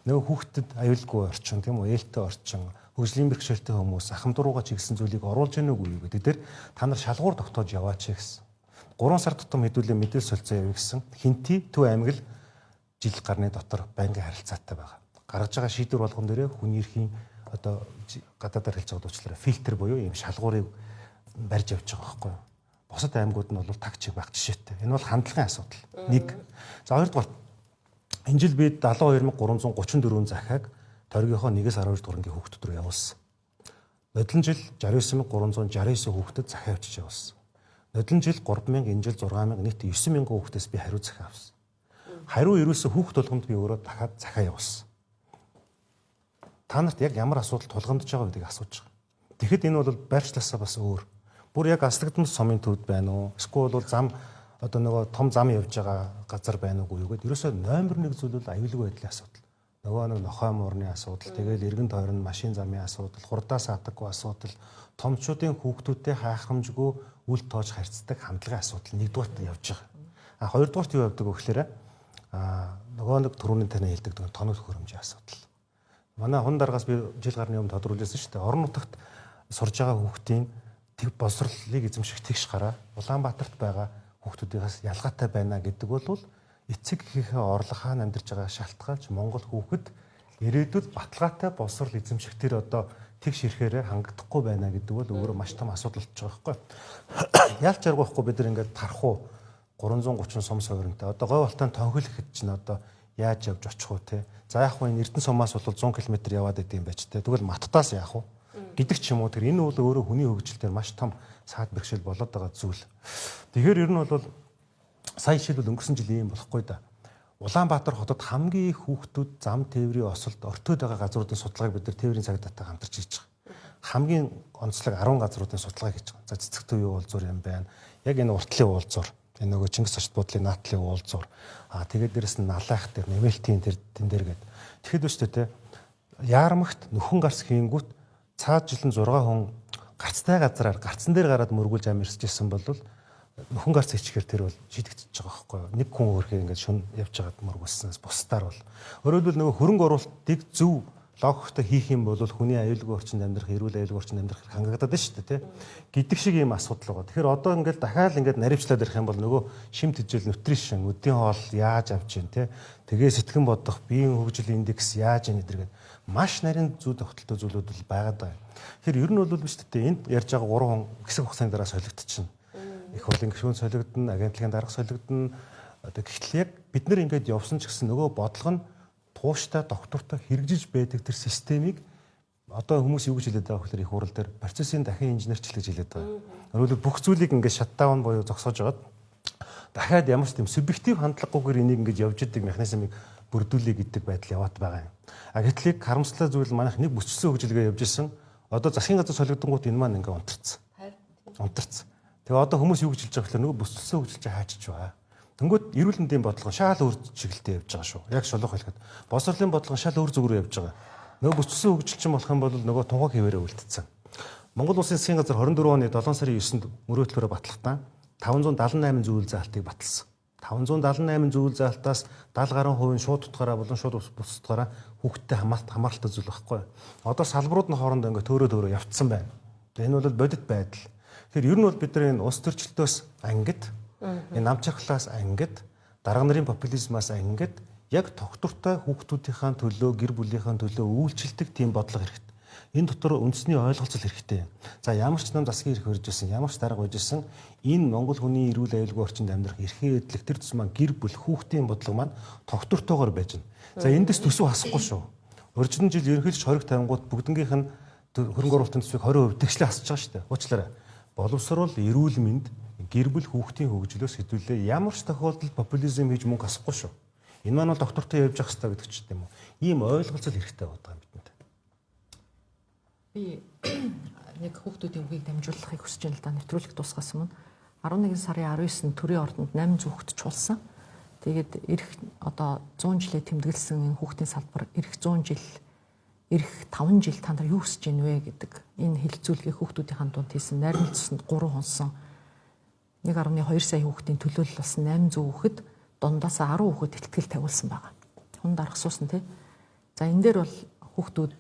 Нөгөө хүүхдэд аюулгүй орчин тийм үү? Ээлтэй орчин, хөгжлийн бэрхшээлтэй хүмүүс ахмад руугаа чиглэсэн зүйлийг оруулж гэнэ үгүй гэдэг дээр та нар шалгуур тогтоож яваач гэсэн. 3 сар тутам хэдүүлээ мэдээлэл солилцоо явуу гэсэн. Хинти Төв аймаг л жил гарны дотор байнгын харилцаатай байгаа. Гаргаж байгаа шийдвэр болгон дээрээ хүний эрхийн одоо гадаадаар хэлж байгаа дуучлаараа фильтр буюу ийм шалгуурыг барьж явж байгаа байхгүй юу? Бусад аймагуд нь бол тагчиг байх жишээтэй. Энэ бол хандлагын асуудал. 1. За хоёрдугаар энэ жил бид 72334 захиаг тойргийнхоо 1-ээс 12 дугаар ангийн хүүхдүүд рүү явуулсан. Нодлон жил 69369 хүүхдэд захиа авчиж явуулсан. Нодлон жил 3000, энэ жил 6000, нийт 9000 хүүхдээс би хариу захиа авсан. Хариу ерөөсө хүүхд болгонд би өөрөө дахиад захиа явуулсан. Та нарт яг ямар асуудал тулгамдж байгаа гэдгийг асууж байгаа. Тэгэхэд энэ бол байршлаасаа бас өөр. Бүр яг аслагдмал сумын төвд байна уу? Эсвэл бол зам одоо нөгөө том зам явж байгаа газар байна уугүй юу гэд ерөөсөө номер 1 зүйл бол аюулгүй байдлын асуудал. Нөгөө нэг нохой муурны асуудал, тэгэл эргэн тойрон машин замын асуудал, хурдаа саадаггүй асуудал, томчуудын хүүхдүүдтэй хаахрамжгүй үл тоож харьцдаг хандлагын асуудал нэгдүгээрт явж байгаа. Хоёрдугаарт юу явдаг вэ гэхээр нөгөө нэг түрүүний тань хэлдэг тоног хөрөмжийн асуудал. Манай хүн даргаас би жил гарны өмнө тодруулсан шүү дээ. Орон нутагт сурж байгаа хүүхдийн төв боловсролыг эзэмших тэгш гараа Улаанбаатарт байгаа хүүхдүүдээс ялгаатай байна гэдэг бол эцэг эхийнхээ орлого хаана амьдарч байгаа шалтгаалж Монгол хүүхэд ирээдүйд баталгаатай боловсрол эзэмших тэр одоо тэгш ирэхээр хангагдахгүй байна гэдэг бол өөрөө маш том асуудал болж байгаа байхгүй. Ялч аргахгүй бид нар ингээд тархуу 330 сум сойронтой одоо гой болтойн тонхил гэхэд чинь одоо яаж явж очих уу те. За яг хөө энэ Эрдэнэ сумаас бол 100 км яваад идэм байж те. Тэгвэл Маттаас яах вэ? Гэдэг ч юм уу тэр энэ бол өөрөө хүний хөгжил дээр маш том саад бэрхшээл болоод байгаа зүйл. Тэгэхээр ер нь бол сая жишээлбэл өнгөрсөн жилийн юм болохгүй да. Улаанбаатар хотод хамгийн их хүүхдүүд зам тээврийн осолд ортоод байгаа газруудын судалгааг бид нар тээврийн цаг датаа хамтарч хийж байгаа. хамгийн онцлог 10 газруудын судалгаа хийж байгаа. За цэцэг төвийн уулзуур юм байна. Яг энэ уртлын уулзуур, энэ нөгөө Чингис очит буудлын наатлын уулзуур. Тэгээд дээрэс нь налайх дээр, нэмэлтийн тэн дээр гээд. Тэгэхэд өштэй те яармагт нөхөн гарц хийнгүүт цаад жилэн 6 хүн гарцтай газараар гарцсан дээр гараад мөргүүлж амьдэрч ирсэн бол нөхөн гарц хийчихээр тэр бол шийдэгдэж байгаа байхгүй юу. Нэг хүн өөрхөө ингээд шүн явж байгаад мөргүүлснээс бусдаар бол өөрөөр хэлбэл нөгөө хөрөнгө оруулалтыг зөв логиктой хийх юм бол хүний аюулгүй орчинд амьдрах, эрүүл аюулгүй орчинд амьдрах хангагдаад байна шүү дээ, тий. Гэдэг шиг ийм асуудал байгаа. Тэгэхээр одоо ингээд дахиад ингээд наривчлаад ирэх юм бол нөгөө шим тэжээл нутришн, өдийн хоол яаж авч ийн, тий. Тэгээ сэтгэн бодох, биеийн хөгжил индекс яаж ийн гэдэргээд маш нарийн зүй тогтолтой зүйлүүд бол байгаад байгаа. Тэгэхээр ер нь бол биш дээ, энд ярьж байгаа 3 хүн хэсэг хугацааны дараа солигдчихно. Их хурлын гишүүн солигдно, агентлагийн дарга солигдно. Одоо гэтэл яг бид нэр ингээд явсан ч гэсэн нөгөө бодлого нь тууштай доктортой хэрэгжиж байдаг тэр системийг одоо хүмүүс юу гэж хэлээд байгаа гэхээр их хурал дээр процессын дахин инженерчлэл гэж хэлээд байгаа. Өөрөлд бүх зүйлийг ингээд шатдаун буюу зогсоож байгаад дахиад ямар ч тийм субъектив хандлагагүйгээр энийг ингээд явж идэг механизмыг бүрдүүлээ гэдэг байдал яваад байгаа юм. Гэтэл харамслалтай зүйл манайх нэг бүсчсэн хөгжилгээ явж исэн. Одоо засгийн газар солигдонгууд энэ маань ингээд унтарсан. Унтарсан. Тэгээ одоо хүмүүс юу гэж хэлж байгаа гэхээр нөгөө бүсчсэн хөгжилж хаачиж байгаа. Тэнгүүд эрүүл мэндийн бодлого шал өөр чиглэлтэй явж байгаа шүү. Яг шулуух хэлэхэд боловсролын бодлого шал өөр зүгрөө явж байгаа. Нөгөө бүсчсэн хөгжилчин болох юм бол нөгөө тунгааг хിവэрэ үлдсэн. Монгол Улсын засгийн газар 24 оны 7 сарын 9-нд мөрөөдлөөрөө батлахтаа 578 зүйл заалтыг баталсан. 578 зүйл заалтаас 70 гаруй хувийн шууд утгаараа болон шууд бус утгаараа хүүхдтэй хамааралтай зүйл байхгүй. Одоо салбарууд нь хоорондоо ингээд төөрөө явцсан байна. Энэ бол бодит байдал. Тэгэхээр ер нь бол бид нар энэ улс төрчлөлтөөс ангид энэ намчрахлаас ангид дарга нарын популизмаас ангид яг тогтвортой хүүхдүүдийн төлөө гэр бүлийнхэн төлөө үйлчлдэг тийм бодлого хэрэгтэй. Энэ дотор үндэсний ойлголцол хэрэгтэй. За ямар ч нам засгийн эрх хөрж исэн, ямар ч дарга байж исэн энэ Монгол хүний эрүүл аюулгүй орчинд амьдрах эрхээ эдлэх тэр тус маань гэр бүл хүүхдийн бодлого маань тогтвортойгоор байж байна. За эндээс төсөв хасахгүй шүү. Орчны жил ерөнхийдөө хориг тавингууд бүгднгийнх нь хөрөнгө оруулалтын төсвийг 20% тэгшлээ хасж байгаа шүү дээ. Уучлаарай. Боловсрол, эрүүл мэнд, гэр бүл хүүхдийн хөгжлөөс хэдүүлээ ямар ч тохиолдолд популизм хийж мөнгө хасахгүй шүү. Энэ маань бол доктортой явж явах хэрэгтэй гэдэг ч юм уу. Ийм ойлголцол хэрэгтэй байгаа юм бидэнд. Би нэг хүүхдүүдийн үгийг дамжуулахыг хүсэж байна л да. Нэвтрүүлэг дуусгаас өмнө 11 сарын 19-нд төрийн ордонд 800 хүүхэд чуулсан. Тэгээд эх одоо 100 жилээ тэмдэглэсэн энэ хүүхдийн салбар эх 100 жил эх 5 жил та нар юу хүсэж байна вэ гэдэг энэ хэлэлцүүлгийг хүүхдүүдийн дунд хийсэн. Найрмал цуснд 3 хонсон 1.2 сая хүүхдийн төлөөлөл болсон 800 хүүхэд дундаас 10 хүүхэд ихтгэл тавиулсан байгаа. Хүн дарах суусан тий. За энэ дээр бол хүүхдүүд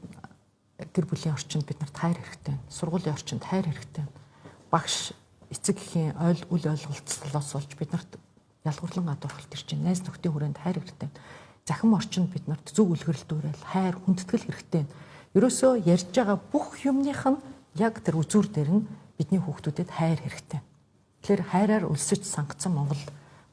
гэр бүлийн орчинд бид нарт хайр хэрэгтэй байна. Сургуулийн орчинд хайр хэрэгтэй байна. Багш эцэг эхийн үл ойлголцлоос болж бид нарт ялгуурлан гадуурхалт ирж байна. Найз нөхдийн хүрээнд хайр хэрэгтэй байна. Захим орчинд бид нарт зөв үлгэрэлт үүрэл хайр хүндэтгэл хэрэгтэй байна. Ерөөсөө ярьж байгаа бүх юмных нь яг тэр үзүүр дээр нь бидний хүүхдүүдэд хайр хэрэгтэй. Тэгэхээр хайраар өлсөж сангацсан Монгол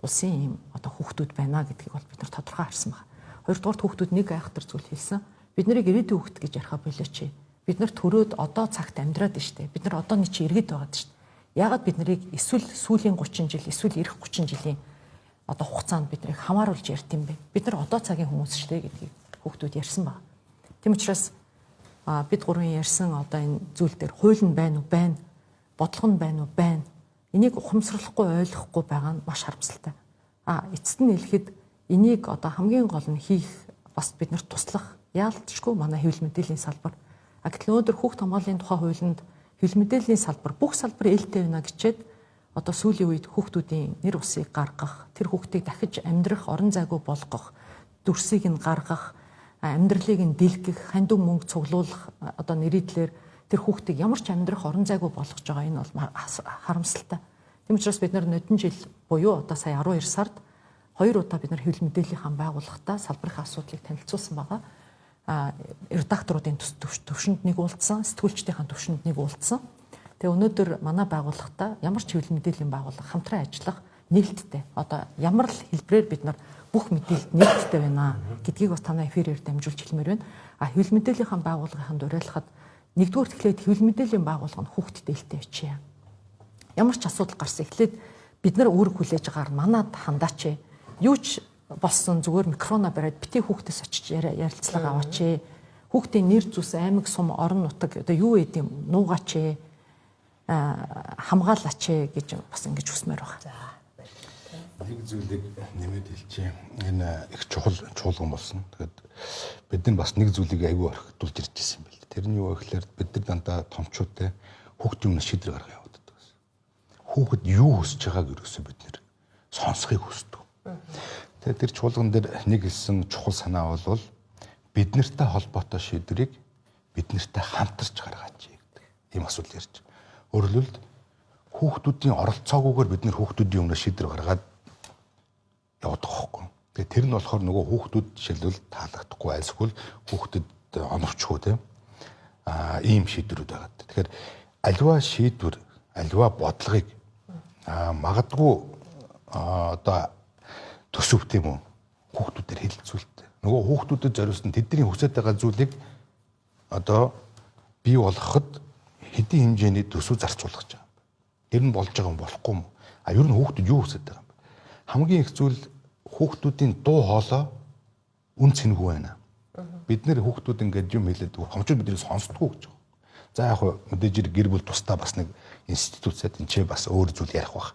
улсын ийм одоо хүүхдүүд байна гэдгийг бол бид нар тодорхой харсан байна. Хоёрдугаар хүүхдүүд нэг айхтар зүйл хэлсэн. Бид нарыг ирээдүйн хүүхд гэж ярихаа болооч. Бид нар төрөөд одоо цагт амьдраад байна штэ. Бид нар одооны чи иргэд байгаад штэ. Яагаад бид нарыг эсвэл сүүлийн 30 жил эсвэл эх 30 жилийн одоо хугацаанд бид нарыг хамааруулж ярьд юм бэ? Бид нар одоо цагийн хүмүүс штэ гэдгийг хүүхдүүд ярьсан байна. Тийм учраас бид гурван ярьсан одоо энэ зүйл дээр хууль нь байна уу? Байна. Бодлого нь байна уу? Байна. Энийг ухамсарлахгүй ойлгохгүй байгаа нь маш харамсалтай. Эцэст нь хэлэхэд энийг одоо хамгийн гол нь хийх бас бид нарт туслах яалтчгүй манай хэвлэл мэдээллийн салбар. Гэтэл өнөөдөр хүүхд хамгааллын тухай хуулинд хэвлэл мэдээллийн салбар бүх салбар ээлтэй байна гэчээд одоо сүүлийн үед хүүхдүүдийн нэр усыг гаргах, тэр хүүхдийг дахиж амьдрах орон зайгүй болгох, дүрсийг нь гаргах, амьдралыг нь дэлгэх, хандив мөнгө цуглуулах одоо нэрийдлэр тэр хүүхдийг ямар ч амьдрах орон зайгүй болгож байгаа энэ бол харамсалтай. Тийм учраас бид нар нодон жил буюу одоо сая 12 сард 2 удаа бид нар хэвлэл мэдээллийнхэн байгууллагатай салбарын асуудлыг танилцуулсан байгаа. Редакторуудын төвшөнд нэг уулзсан, сэтгүүлчдийн төвшөнд нэг уулзсан. Тэгээ өнөөдөр манай байгууллагатай ямар ч хэвлэл мэдээллийн байгууллага хамтран ажиллах нээлттэй. Одоо ямар л хэлбэрээр бид нар бүх мэдээлэл нээлттэй байна гэдгийг бас танай эфирээр дамжуулж хэлмээр байна. Хэвлэл мэдээллийнхэн байгууллагын дуурайлахад нэгдүгээр эхлээд хэвлэл мэдээллийн байгууллага нь хүүхдэд ээлтэй бичээ. Ямар ч асуудал гарсан эхлээд бид нар үүрэг хүлээж байгаагаар манад хандаач. Юу ч болсон зүгээр микрофоно бариад битгий хүүхдээс очиж ярилцлага аваач. хүүхдийн нэр зүс аймаг сум орон нутаг одоо юу гэдэг юм нуугаач ээ хамгаалаач ээ гэж бас ингэж хүсмээр байна. Нэг зүйлийг нэмээд хэлчихье. Энэ их чуулган болсон. Тэгэхээр бид нар бас нэг зүйлийг аягүй орхитуулж ирж байсан юм байна. Тэр нь юу вэ гэхээр бид нар дандаа томчуудтай хүүхдийн өмнө шийдвэр гаргах яваад байсан. Хүүхэд юу хүсэж байгааг ерөөсөө бид нэр сонсхийг хүсдэг. Тэгээд тэр чуулган дээр нэг хэлсэн чухал санаа бол бид нартай холбоотой шийдвэрийг бид нартай хамтарч гаргаач гэдэг. Ийм асуудал ярьж. Өөрөөр хэлбэл хүүхдүүдийн оролцоогүйгээр бид нар хүүхдүүдийн өмнө шийдвэр гаргаад яваад байгаа хөөхгүй. Тэгээ тэр нь болохоор нөгөө хүүхдүүд жишээлбэл таалагдахгүй айлсгүй хүүхдэд оновчгүй тийм ийм шийдвэрүүд байгаа. Тэгэхээр аливаа шийдвэр, аливаа бодлогыг магадгүй одоо төсөв тийм үү хүүхдүүдээр хэлэлцүүлдэг. Нөгөө хүүхдүүдэд зориулсан тэдний хүсэж байгаа зүйлийг одоо бий болгоход хэдийн хэмжээний төсөв зарцуулах гэж байгаа. Тэр нь болж байгаа юм болохгүй юм. Ер нь хүүхдүүд юу хүсэж байгаа юм бэ? Хамгийн их зүйл хүүхдүүдийн дуу хоолой үн цэнэгүй байна. Бид нэр хүүхдүүд ингээд юм хэлээд хомчууд бидний сонсдоггүй гэж байгаа. За яг хөө мэдээж гэр бүл тусдаа бас нэг институцэд энэ ч бас өөр зүйл ярих бах.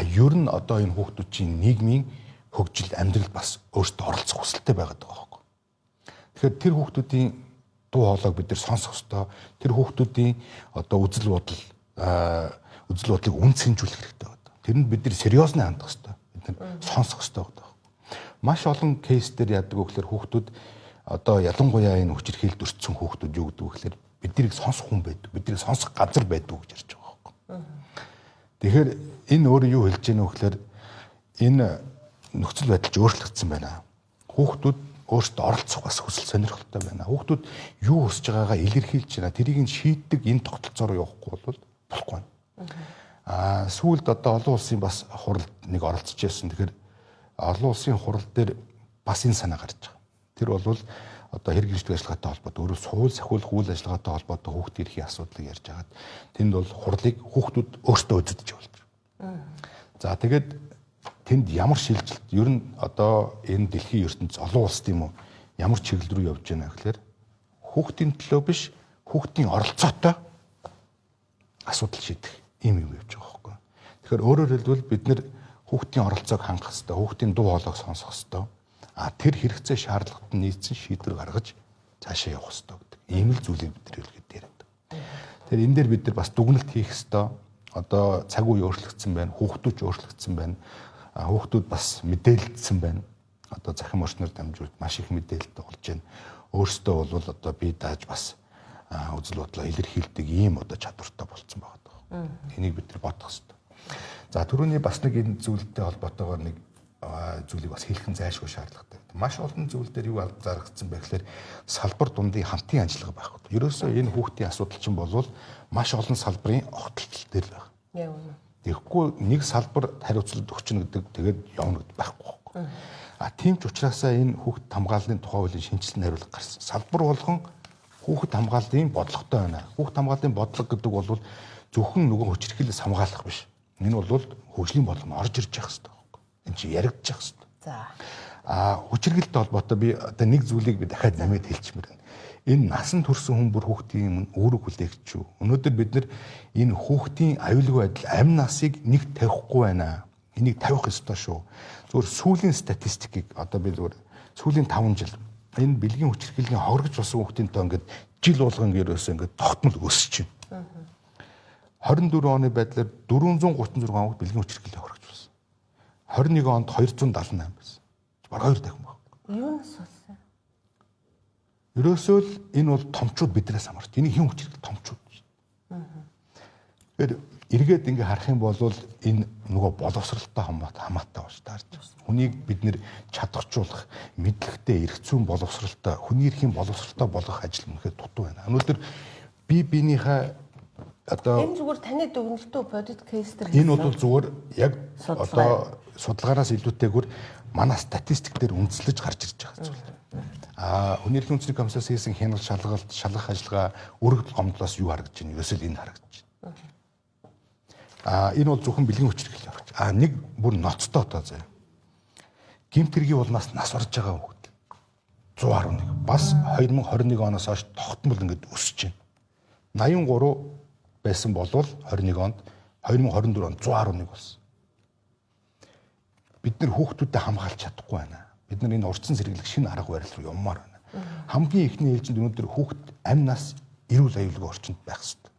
Ер нь одоо энэ хүүхдүүд чинь нийгмийн хөгжилд амьдралд бас өөрсдөө оролцох хүсэлтэй байгаад байгаа байхгүй. Тэгэхээр тэр хүүхдүүдийн дуу хоолойг бид нэр сонсох ёстой. Тэр хүүхдүүдийн одоо үзэл бодлыг үн цэнжүүлэх хэрэгтэй байна. Тэрэнд бид нэр сериосны хандах ёстой. Бид нэр сонсох ёстой байна. Маш олон кейс дээр яадаг вэ гэхээр хүүхдүүд одоо ялангуяа энэ хүчирхийлэлд өртсөн хүүхдүүд юу гэдэг вэ гэхээр биднийг сонсох хүн байдаг. Биднийг сонсох газар байдаг гэж ярьж байгаа байхгүй. Тэгэхээр энэ өөрөө юу хэлж гэнэ вэ гэхээр энэ нөхцөл байдал ч өөрчлөгдсөн байна. Хүүхдүүд өөрсдөө оролцох бас хүсэл сонирхолтой байна. Хүүхдүүд юу хүсэж байгаагаа илэрхийлж байна. Тэрийг нь шийддэг энэ тогтолцоороо явахгүй бол болохгүй байна. Сүүлд одоо олон улсын бас хуралд нэг оролцож байсан. Тэгэхээр олон улсын хурал дээр бас энэ санаа гарч байгаа. Тэр бол одоо хэрэг гэрчлэг ажиллагаатай холбоотой өөрөөр суул сахиулах үйл ажиллагаатай холбоотой хүүхдийн эрхийн асуудлыг ярьж хагаад тэнд бол хурлыг хүүхдүүд өөрсдөө үзэж болж байна. За тэгээд тэнд ямар шилжилт ер нь одоо энэ дэлхийн ертөнц олон улс тийм үү ямар чиглэл рүү явж байна гэхээр хүүхдийн төлөө биш хүүхдийн оролцоотой асуудал шийдэх ийм юм явж байгаа байхгүй. Тэгэхээр өөрөөр хэлбэл бид нэр хүүхдийн оролцоог хангах хэрэгтэй, хүүхдийн дуу хоолойг сонсох хэрэгтэй. Тэр хэрэгцээ шаардлагад нийцсэн шийдвэр гаргаж цаашаа явах хэрэгтэй гэдэг. Ийм л зүйлийг бид нэр хэлгээд яриад. Тэгэхээр энэ дээр бид нар бас дүгнэлт хийх хэрэгтэй. Одоо цаг үе өөрчлөгдсөн байна, хүүхдүүд ч өөрчлөгдсөн байна. Хүүхдүүд бас мэдээлэлдсэн байна. Одоо захин орчноор дамжуулж маш их мэдээлэлтэй болж байна. Өөртөө бол одоо бие дааж бас үзэл бодлоо илэрхийлдэг ийм одоо чадвартай болсон байгаа. Энийг бид нар бодох хэрэгтэй. За түрүүний бас нэг энэ зүйлтэй холбоотойгоор нэг зүйлийг бас хэлхэн зайлшгүй шаардлагатай. Маш олон зүйл дээр юу зарагдсан бэ гэхээр салбар дундын хамтын ажиллагаа байхгүй. Ерөөсөө энэ хүүхдийн асуудал чинь болвол маш олон салбарын огтлтол дээр байна. Тэгэхгүй нэг салбар хариуцлага өгчнө гэдэг тэгээд явна гэдэг байхгүй. Тийм ч учраас энэ хүүхд хамгааллын тухай хуулийн шинжилсэн хариулга гарсан. Салбар болгон хүүхд хамгааллын бодлоготой байна. Хүүхд хамгааллын бодлого гэдэг бол зөвхөн нөгөө хүчирхийлэлээс хамгаалах биш. Энэ бол хөгжлийн бодлого нь орж ирж явах хэрэгтэй. Энэ чинь яригдчих хэрэгтэй. За. Хүчирхийлэлтэй холбоотой би одоо нэг зүйлийг би дахиад нэмээд хэлчихмээр байна. Энэ насан турсан хүн бүр хүүхдийн үүрэг хүлээгч шүү. Өнөөдөр бид нар энэ хүүхдийн аюулгүй байдал амь насыг нэг тавихгүй байна. Энийг тавих ёстой шүү. Зүгээр сүүлийн статистикийг одоо би зүгээр сүүлийн 5 жил энэ бэлгийн хүчирхийллийн хогрогч болсон хүүхдийн тоо ингээд жил болгон ерөөсөө ингээд тогтмол өсөж байна. 24 оны байдлаар 436 хүүхд бэлгийн хүчирхийллийн хогрогч болсон. 21 онд 278 байсан. Бараг 2 дахин баг. Юунаас болсон? Ерөөсөө л энэ бол томчууд биднээс хамаарч. Энийг хэн хүчирхийлэл томчууд шүү. Тэгэхээр эргээд ингээ харах юм бол энэ нөгөө боловсралтай хамаатай болж таарч байна. Хүнийг бид нэр чадварчуулах, мэдлэгтэй, эрх зүйн боловсралтай, хүний эрхийн боловсралтай болгох ажил үнэхээр дутуу байна. Өнөөдөр биенийхээ одоо энэ зүгээр таны дүгнэлтөө бодит кейс төр энэ бол зүгээр яг одоо судалгаараас илүүтэйгээр манай статистик дээр үндэслэж гарч ирж байгаа зүйл. Хүний эрхийн үндэсний комиссаас хийсэн хяналт шалгалт, шалгах ажиллагаа, өргөдөл гомдлоос юу харагдаж байна? Ерөөсөө энэ харагдаж байна. Энэ бол зөвхөн бэлгийн хүчирхийлэл харагдаж. Нэг бүр ноцтой одоо заяа. Гэмт хэргийн улмаас нас орж байгаа хүүхэд. 111. Бас 2021 оноос хойш тогтмол ингээд өсөж байна. 83 байсан болвол 21 онд 2024 онд 111 болсон. Бид нэр хүүхдүүдэд хамгаалж чадахгүй байна. Бид нар энэ урьдчилан сэргийлэх шинэ арга барил руу явмаар байна. Хамгийн ихний ээлжинд өнөөдөр хүүхд амь нас эрүүл аюулгүй орчинд байх хэрэгтэй.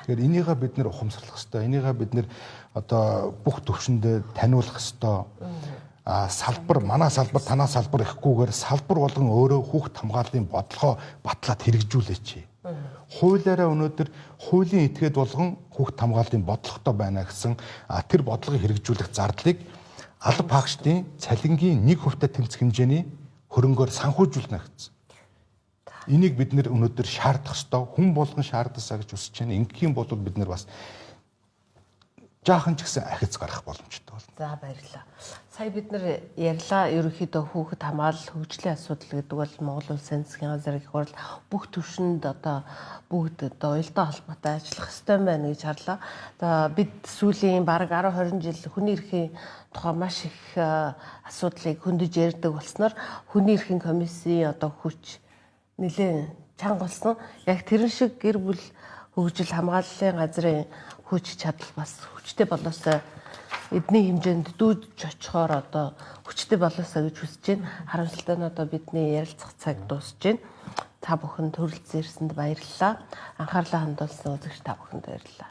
Тэгэхээр энийгээ бид нэр ухамсарлах хэрэгтэй. Энийгээ бид нэр одоо бүх төвшөндөө таниулах хэрэгтэй. Манай салбар танаа салбар ихгүйгээр салбар болгон өөрөө хүүхд хамгааллын бодлогоо батлаад хэрэгжүүлээч. Хуулиараа өнөөдөр хуулийн этгээд болгон хүүхд хамгааллын бодлоготой байна гэсэн тэр бодлогыг хэрэгжүүлэх зардлыг алба багшдын цалингийн 1% тэмцэх хэмжээний хөрөнгөөр санхүүжүүлнэ гэсэн. Энийг бид нэр өнөөдөр шаардах ёстой. Хүн болгон шаардасаа гэж үсэж байна. Ингэхийн бол бид нар бас жаахан ч гэсэн ахиц гарах боломжтой болно. За баярлалаа. Сая бид нар ярьлаа ерөнхийдөө хүүхэд хамгаалал хөгжлийн асуудал гэдэг бол Монгол Улсын засгийн газар их хурл бүх түвшинд одоо бүгд одоо уялдаа холбоотой ажиллах ёстой байна гэж харлаа. За бид сүүлийн бараг 10-20 жил хүний эрхийн тухай маш их асуудлыг хөндөж ярьдаг болсноор хүний эрхийн комиссийн одоо хүч нэлээд чанга болсон. Яг тэрэн шиг гэр бүл хөгжил хамгааллын газрын хүч чадал бас хүчтэй болоосоо эдний хэмжээнд дүүж очихоор одоо хүчтэй болоосоо гэж хүсэж байна. Харамсалтай нь одоо бидний ярилцах цаг дуусж байна. Та бүхэн төрөлцсөн ирсэнд баярлалаа. Анхаарлаа хандуулсан үзэгч та бүхэнд баярлалаа.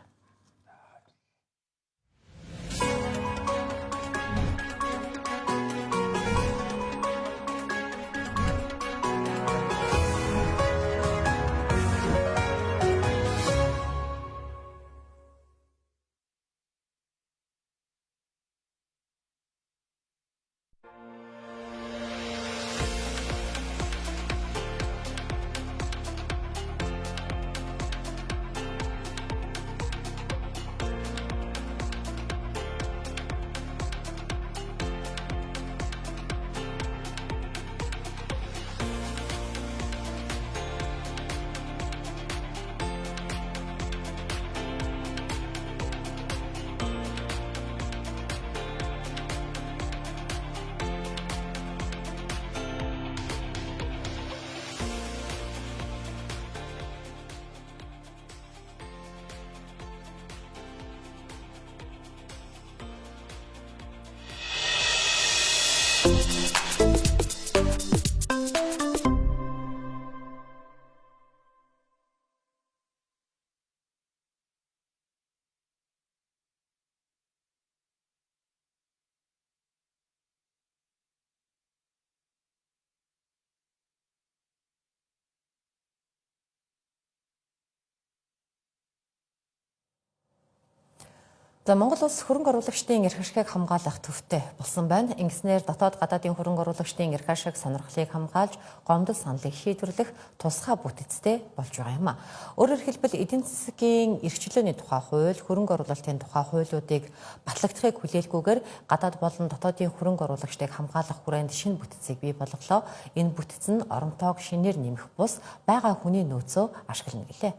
За Монгол улс хөрөнгө оруулагчдын эрх ашигыг хамгаалах төвтэй болсон байна. Ингэснээр дотоод гадаадын хөрөнгө оруулагчдын эрх ашиг сонирхлыг хамгаалж, гомдол саналыг шийдвэрлэх тусгай бүтцтэй болж байгаа юм а. Өөрөөр хэлбэл эдийн засгийн эрхчлөөний тухай хууль, хөрөнгө оруулалтын тухай хуулиудыг батлагдахыг хүлээлгүйгээр гадаад болон дотоодын хөрөнгө оруулагчдыг хамгаалах хүрээнд шинэ бүтцийг бий болголоо. Энэ бүтц нь оронтойг шинээр нэмэх бус байгаа хүний нөөцөө ашиглана гэлээ.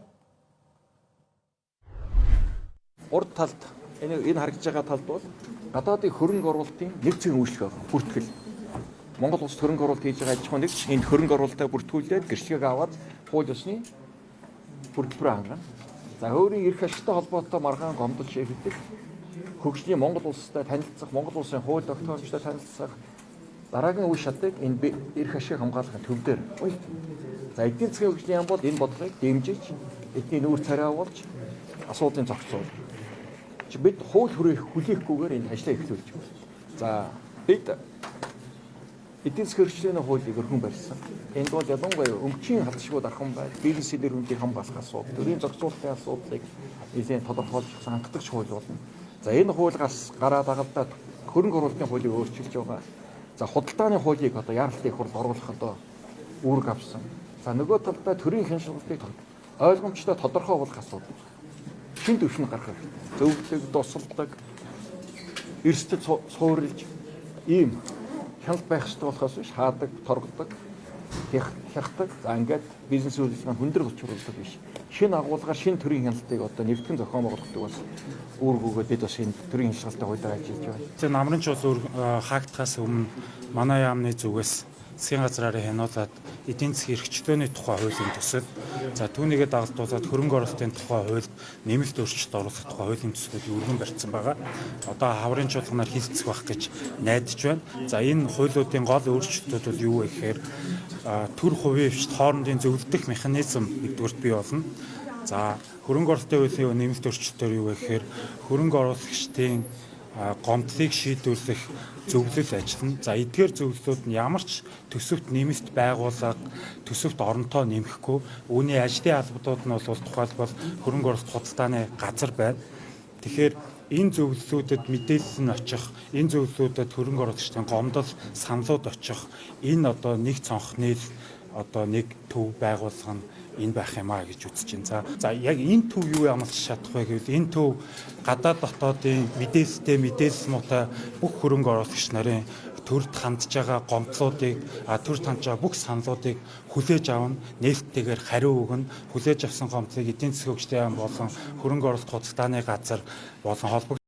Урд талд энэ харагдж байгаа талд бол гадаадын хөрөнгө оруулалтын нэг зүйн үйлчлэг бүртгэл. Монгол улс хөрөнгө оруулалт хийж байгаа аж ахуйн нэгж энэ хөрөнгө оруулалтаа бүртгүүлээд гэрчлэгийг аваад хууль ёсны бүрэлдэхүүн хангана. За өөрийн эрх ашигтай холбоотой маргаан гомдол шийддэг. Хөгжлийн Монгол улстай танилцах, Монгол улсын хууль тогтоомжтой танилцах дараагийн үе шатыг энэ эрх ашиг хамгаалахын төвдөр. За эдийн засгийн хөгжлийн яам бол энэ бодлогыг дэмжиж, эдний нүүр царай авуулж асуудлын зохицуул. Бид хууль хүлээхгүйгээр энэ ажлаа эхлүүлж байна. За бид эдийн засгийн хөгжлийн хуулийг өргөн барьсан. Энд бол ялангуяа өмчийн хадшгууд архан байл, бизнесийн эрхүүдийг хамгаалах асуудал, төрийн зохицуулалтын асуудлыг нэлээд тодорхойлж хангалттай хууль болно. За энэ хуулиас гараад агалдаад хөрөнгө оруулалтын хуулийг өөрчилж байгаа. За худалдааны хуулийг одоо яаралтын их хурд оруулах одоо үүрэг авсан. За нөгөө талдаа төрийн хяналтыг ойлгомжтой тодорхой болгох асуудал. Шинэ төвшөнд гаргах хэрэгтэй. Зөвлөдөг, тусалдаг, эрсдэл суурилж ийм хяналт байх ёстой болохоос биш хаадаг, торгодог, хягдаг. За ингээд бизнес үйлчлэгийн хүндрэл учруулдаг биш. Шинэ агуулгаар шинэ төрийн хяналтыг одоо нэгтгэн зохион байгуулдаг бас үүрэг өгөөд бид бас энэ төрийн хяналттай хуулиар ажиллаж байна. Намрын чуулга хаагдахаас өмнө манай яамны зүгээс засгийн газраараа хянуулаад эдийн засгийн эрхчлөөний тухай хуулийн төсөл, за түүнийгээ дагуулдуулаад хөрөнгө оруулалтын тухай хуульд нэмэлт өөрчлөлт оруулах тухай хуулийн төслүүдийг өргөн барьсан байгаа. Одоо хаврын чуулганаар хийцэх байх гэж найдаж байна. За энэ хуулиудын гол өөрчлөлтүүд бол юу вэ гэхээр төр хувийн хвшилт хоорондын зөвлөдөх механизм гэдгээрт бий болно. За хөрөнгө оруулалтын хуулийн нэмэлт өөрчлөлтөөр юу вэ гэхээр хөрөнгө оруулагчдын гомдлыг шийдвэрлэх зөвлөл ажиллана. За эдгээр зөвлөлүүд нь ямар ч төсөвт нэмэлт байгууллага, төсөвт оронтоо нэмэхгүй, үүний ажлын албадууд нь бол тухайлбал хөрөнгө оруулалт худалдааны газар байна. Тэгэхээр энэ зөвлөлүүдэд мэдээлэл нь очих, энэ зөвлөлүүдэд хөрөнгө оруулагчдын гомдол, саналууд очих, энэ одоо нэг цонхны одоо нэг төв байгуулах нь энэ байх юм а гэж үзэж байна. За яг энэ төв юу ямарч чадах вэ гэвэл энэ төв гадаад дотоодын мэдээлэл муутай бүх хөрөнгө оруулагч нарын төрд хандж байгаа гомдлуудыг, төрд хандж байгаа бүх саналуудыг хүлээж авна, нээлттэйгээр хариу өгнө. Хүлээж авсан гомдлыг эдийн засгийн хөгжлийн яам болон хөрөнгө оруулалт худалдааны газар болон холбогдсон